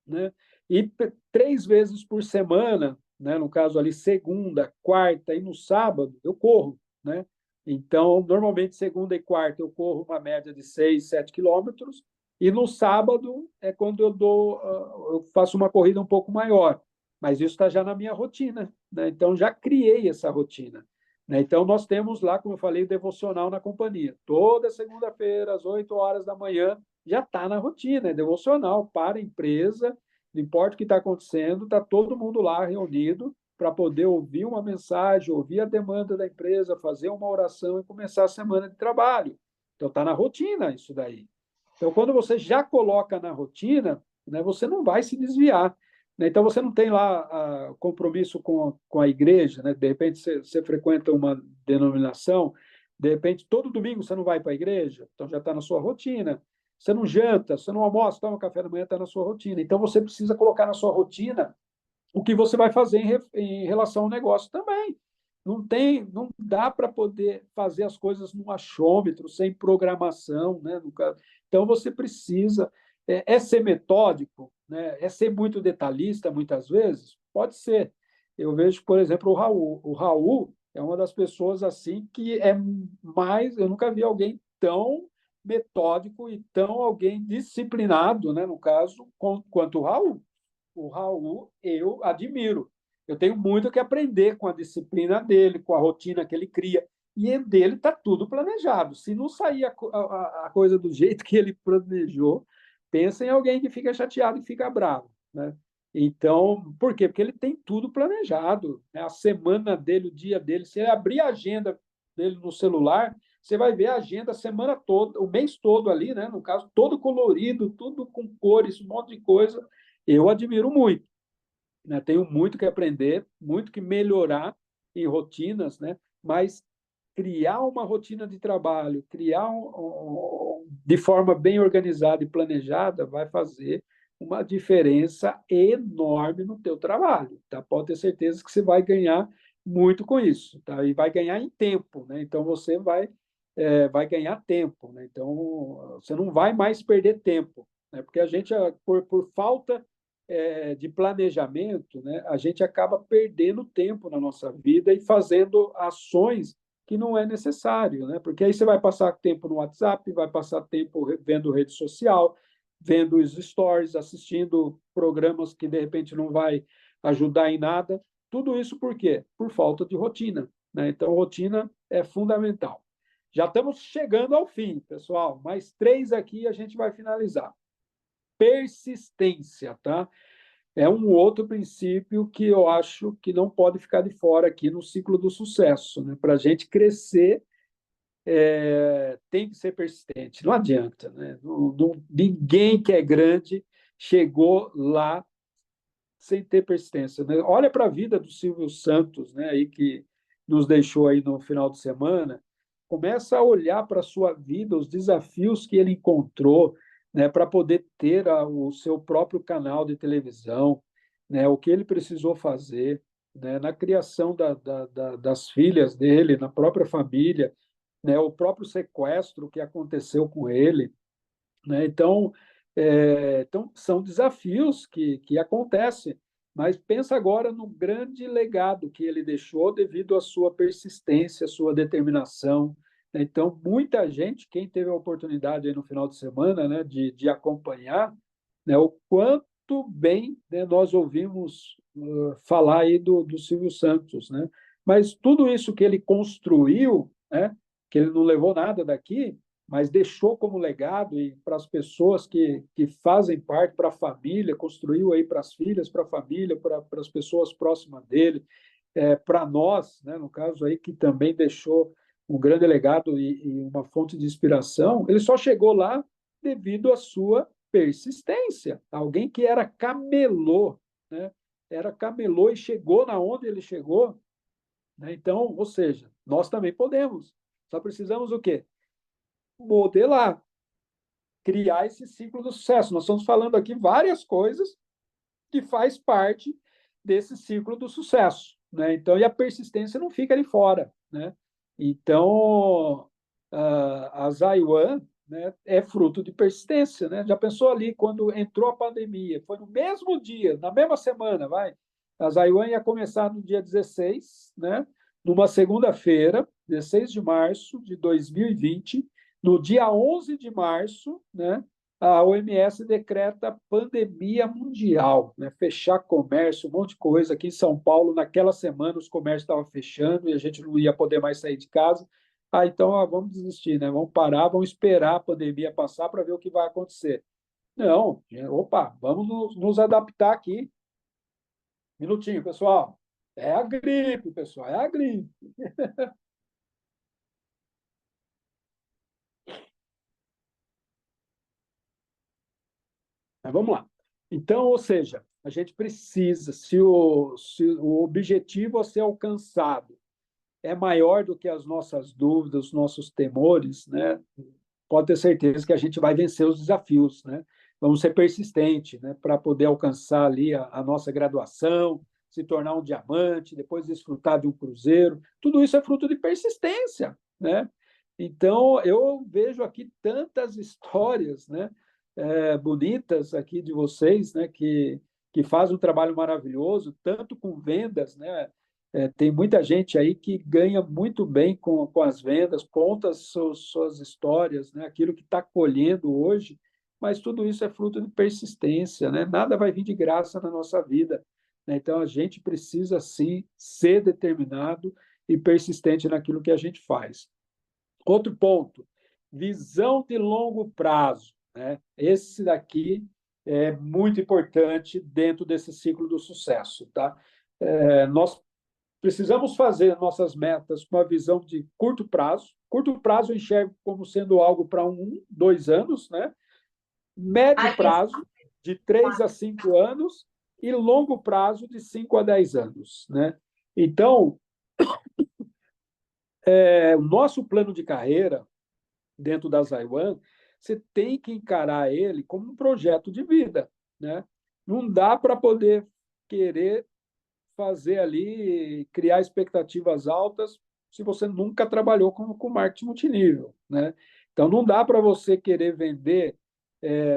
né? E 3 vezes por semana, né? No caso ali, segunda, quarta e no sábado, eu corro, né? Então, normalmente, segunda e quarta, eu corro uma média de 6, 7 quilômetros, e no sábado é quando eu faço uma corrida um pouco maior, mas isso está já na minha rotina, né? Então, já criei essa rotina. Né? Então, nós temos lá, como eu falei, o devocional na companhia. Toda segunda-feira, às 8 horas da manhã, já está na rotina, é devocional para a empresa, não importa o que está acontecendo, está todo mundo lá reunido para poder ouvir uma mensagem, ouvir a demanda da empresa, fazer uma oração e começar a semana de trabalho. Então, está na rotina isso daí. Então, quando você já coloca na rotina, né, você não vai se desviar. Né? Então, você não tem lá compromisso com a igreja, né? De repente você frequenta uma denominação, de repente todo domingo você não vai para a igreja, então já está na sua rotina. Você não janta, você não almoça, toma café da manhã, está na sua rotina. Então, você precisa colocar na sua rotina o que você vai fazer em relação ao negócio também. Não dá para poder fazer as coisas no achômetro, sem programação, né? Então, você precisa. Ser metódico, né? É ser muito detalhista, muitas vezes? Pode ser. Eu vejo, por exemplo, o Raul. O Raul é uma das pessoas assim que é mais. Eu nunca vi alguém tão metódico e tão alguém disciplinado, né, no caso, quanto o Raul. O Raul, eu admiro. Eu tenho muito que aprender com a disciplina dele, com a rotina que ele cria. E dele está tudo planejado. Se não sair a coisa do jeito que ele planejou, pensa em alguém que fica chateado e fica bravo. Né? Então, por quê? Porque ele tem tudo planejado. Né? A semana dele, o dia dele. Se ele abrir a agenda dele no celular, você vai ver a agenda a semana toda, o mês todo ali, né? No caso, todo colorido, tudo com cores, um monte de coisa. Eu admiro muito, né? Tenho muito que aprender, muito que melhorar em rotinas, né? Mas criar uma rotina de trabalho, criar de forma bem organizada e planejada, vai fazer uma diferença enorme no teu trabalho, tá? Pode ter certeza que você vai ganhar muito com isso, tá? E vai ganhar em tempo, né? Então você vai ganhar tempo, né? Então você não vai mais perder tempo, né? Porque a gente por falta de planejamento, né? A gente acaba perdendo tempo na nossa vida e fazendo ações que não é necessário, né? Porque aí você vai passar tempo no WhatsApp, vai passar tempo vendo rede social, vendo os stories, assistindo programas que de repente não vai ajudar em nada. Tudo isso por quê? Por falta de rotina, né? Então, rotina é fundamental. Já estamos chegando ao fim, pessoal. Mais 3 aqui e a gente vai finalizar. Persistência, tá? É um outro princípio que eu acho que não pode ficar de fora aqui no ciclo do sucesso, né? Para a gente crescer, tem que ser persistente, não adianta, né? Ninguém que é grande chegou lá sem ter persistência, né? Olha para a vida do Silvio Santos, né? Aí que nos deixou aí no final de semana. Começa a olhar para a sua vida, os desafios que ele encontrou, né? Para poder ter o seu próprio canal de televisão, né? O que ele precisou fazer, né? Na criação das filhas dele, na própria família, né? O próprio sequestro que aconteceu com ele, né? Então são desafios que acontecem, mas pensa agora no grande legado que ele deixou devido à sua persistência, à sua determinação, né? Então, muita gente, quem teve a oportunidade aí no final de semana, né, de acompanhar, né, o quanto bem, né, nós ouvimos falar aí do Silvio Santos, né? Mas tudo isso que ele construiu, né, que ele não levou nada daqui, mas deixou como legado e para as pessoas que fazem parte, para a família, construiu aí para as filhas, para a família, para as pessoas próximas dele, para nós, né, no caso aí, que também deixou um grande legado e uma fonte de inspiração, ele só chegou lá devido à sua persistência. Alguém que era camelô, né? Era camelô e chegou na onde ele chegou, né? Então, ou seja, nós também podemos. Só precisamos o quê? Modelar, criar esse ciclo do sucesso. Nós estamos falando aqui várias coisas que faz parte desse ciclo do sucesso, né? Então, e a persistência não fica ali fora, né? Então, a Zaiwan, né, é fruto de persistência, né? Já pensou ali quando entrou a pandemia, foi no mesmo dia, na mesma semana, vai. A Zaiwan ia começar no dia 16, né? Numa segunda-feira, 16 de março de 2020, no dia 11 de março, né? A OMS decreta pandemia mundial, né? Fechar comércio, um monte de coisa. Aqui em São Paulo, naquela semana, os comércios estavam fechando e a gente não ia poder mais sair de casa. Então, vamos desistir, né? Vamos parar, vamos esperar a pandemia passar para ver o que vai acontecer. Não, opa, vamos nos adaptar aqui. Minutinho, pessoal. É a gripe, pessoal, é a gripe. Mas vamos lá. Então, ou seja, a gente precisa, se o objetivo a ser alcançado é maior do que as nossas dúvidas, os nossos temores, né? Pode ter certeza que a gente vai vencer os desafios, né? Vamos ser persistentes, né? Para poder alcançar ali a nossa graduação, se tornar um diamante, depois desfrutar de um cruzeiro. Tudo isso é fruto de persistência, né? Então, eu vejo aqui tantas histórias, né? Bonitas aqui de vocês, né? Que fazem um trabalho maravilhoso, tanto com vendas, né? Tem muita gente aí que ganha muito bem com as vendas, conta suas histórias, né? Aquilo que está colhendo hoje, mas tudo isso é fruto de persistência, né? Nada vai vir de graça na nossa vida, né? Então a gente precisa sim ser determinado e persistente naquilo que a gente faz. Outro ponto, visão de longo prazo, né? Esse daqui é muito importante dentro desse ciclo do sucesso, tá? Nós precisamos fazer nossas metas com uma visão de curto prazo. Curto prazo eu enxergo como sendo algo para 2 anos, né? Médio prazo, de 3 a 5 anos, e longo prazo, de 5 a 10 anos, né? Então, o nosso plano de carreira dentro da Zaiwan, você tem que encarar ele como um projeto de vida, né? Não dá para poder querer fazer ali, criar expectativas altas se você nunca trabalhou com marketing multinível, né? Então, não dá para você querer vender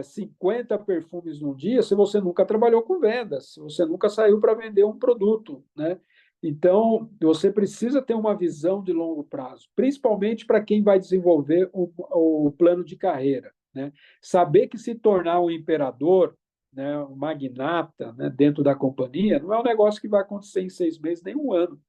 50 perfumes num dia se você nunca trabalhou com vendas, se você nunca saiu para vender um produto, né? Então, você precisa ter uma visão de longo prazo, principalmente para quem vai desenvolver o plano de carreira, né? Saber que se tornar um imperador, né, um magnata, né, dentro da companhia, não é um negócio que vai acontecer em 6 meses, nem um ano.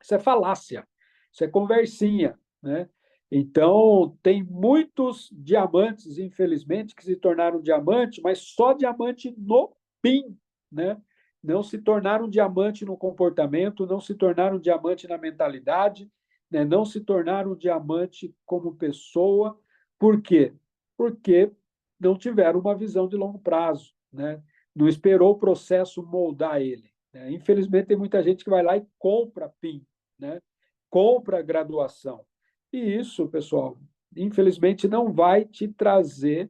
Isso é falácia, isso é conversinha, né? Então, tem muitos diamantes, infelizmente, que se tornaram diamante, mas só diamante no PIN, né? Não se tornaram diamante no comportamento, não se tornaram diamante na mentalidade, né? Não se tornaram diamante como pessoa. Por quê? Porque não tiveram uma visão de longo prazo, né? Não esperou o processo moldar ele, né? Infelizmente, tem muita gente que vai lá e compra PIN, né? Compra graduação. E isso, pessoal, infelizmente não vai te trazer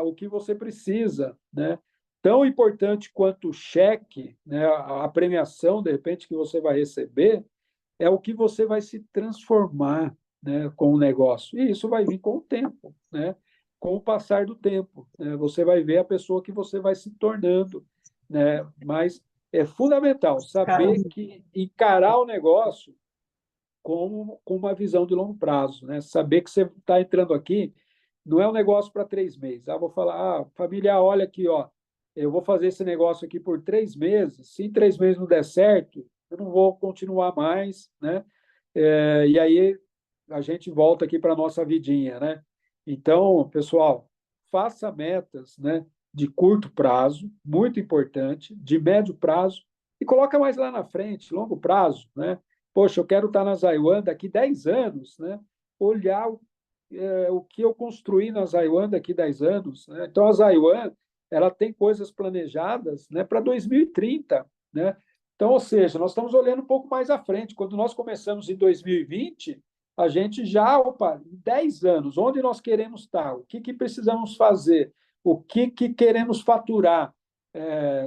o que você precisa, né? Tão importante quanto o cheque, né, a premiação, de repente, que você vai receber, é o que você vai se transformar, né, com o negócio. E isso vai vir com o tempo, né? Com o passar do tempo, né? Você vai ver a pessoa que você vai se tornando, né? Mas é fundamental saber que encarar o negócio com uma visão de longo prazo, né? Saber que você está entrando aqui, não é um negócio para 3 meses. Vou falar, família, olha aqui, ó, eu vou fazer esse negócio aqui por 3 meses. Se em 3 meses não der certo, eu não vou continuar mais, né? E aí a gente volta aqui para a nossa vidinha, né? Então, pessoal, faça metas, né, de curto prazo, muito importante, de médio prazo, e coloca mais lá na frente, longo prazo, né? Poxa, eu quero estar na Zaiwan daqui 10 anos, né? Olhar o que eu construí na Zaiwan daqui 10 anos, né? Então, a Zaiwan, ela tem coisas planejadas, né, para 2030, né? Então, ou seja, nós estamos olhando um pouco mais à frente. Quando nós começamos em 2020, a gente já, opa, em 10 anos, onde nós queremos estar? O que precisamos fazer? O que queremos faturar?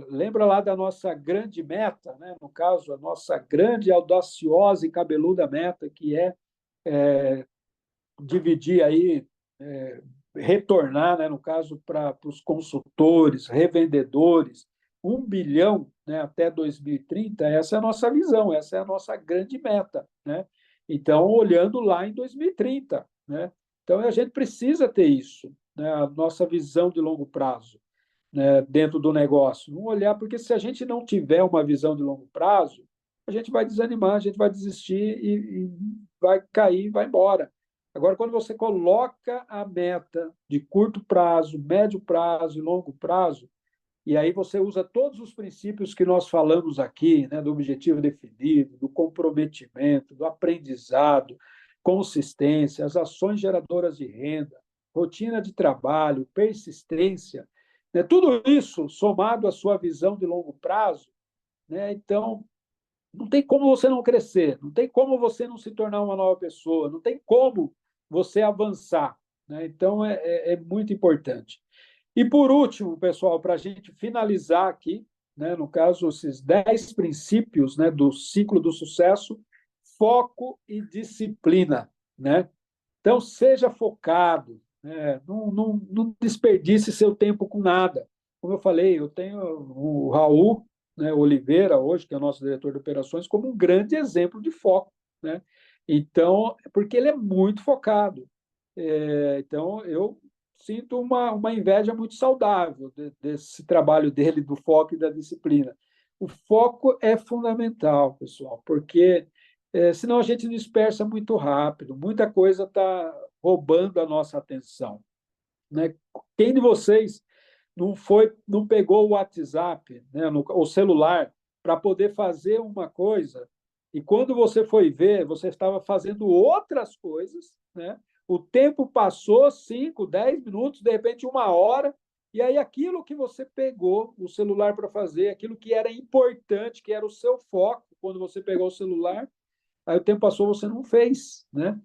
Lembra lá da nossa grande meta, né? No caso, a nossa grande, audaciosa e cabeluda meta, que é dividir aí, retornar, né, no caso, para os consultores, revendedores, 1 bilhão, né, até 2030, essa é a nossa visão, essa é a nossa grande meta, né? Então, olhando lá em 2030, né? Então, a gente precisa ter isso, né, a nossa visão de longo prazo, né, dentro do negócio. Não olhar, porque se a gente não tiver uma visão de longo prazo, a gente vai desanimar, a gente vai desistir e vai cair, vai embora. Agora, quando você coloca a meta de curto prazo, médio prazo e longo prazo, e aí você usa todos os princípios que nós falamos aqui, né, do objetivo definido, do comprometimento, do aprendizado, consistência, as ações geradoras de renda, rotina de trabalho, persistência, né, tudo isso somado à sua visão de longo prazo, né, então não tem como você não crescer, não tem como você não se tornar uma nova pessoa, não tem como você avançar, né? Então é muito importante. E por último, pessoal, para a gente finalizar aqui, né, no caso, esses 10 princípios, né, do ciclo do sucesso, foco e disciplina, né? Então, seja focado, né? Não desperdice seu tempo com nada. Como eu falei, eu tenho o Raul, né, Oliveira, hoje, que é o nosso diretor de operações, como um grande exemplo de foco, né? Então, porque ele é muito focado. Então, eu sinto uma inveja muito saudável desse trabalho dele, do foco e da disciplina. O foco é fundamental, pessoal, porque senão a gente dispersa muito rápido, muita coisa está roubando a nossa atenção, né? Quem de vocês não pegou o WhatsApp, né, o celular, para poder fazer uma coisa, e quando você foi ver, você estava fazendo outras coisas, né? O tempo passou 5, 10 minutos, de repente 1 hora, e aí aquilo que você pegou o celular para fazer, aquilo que era importante, que era o seu foco, quando você pegou o celular, aí o tempo passou, você não fez, né?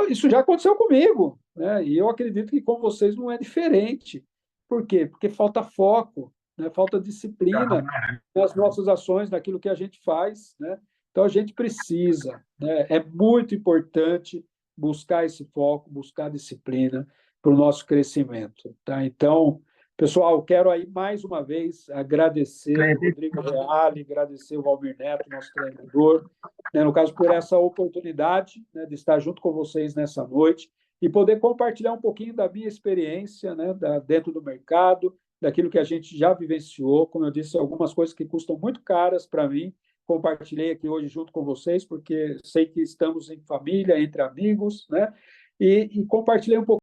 Isso já aconteceu comigo, né? E eu acredito que com vocês não é diferente. Por quê? Porque falta foco, né? Falta disciplina nas nossas ações, naquilo que a gente faz, né? Então, a gente precisa, né? É muito importante buscar esse foco, buscar disciplina para o nosso crescimento, tá? Então, pessoal, quero aí mais uma vez agradecer o Rodrigo Reale, agradecer o Valmir Neto, nosso treinador, né, no caso, por essa oportunidade, né, de estar junto com vocês nessa noite e poder compartilhar um pouquinho da minha experiência, né, dentro do mercado, daquilo que a gente já vivenciou. Como eu disse, algumas coisas que custam muito caras para mim, compartilhei aqui hoje junto com vocês, porque sei que estamos em família, entre amigos, né? E compartilhei um pouco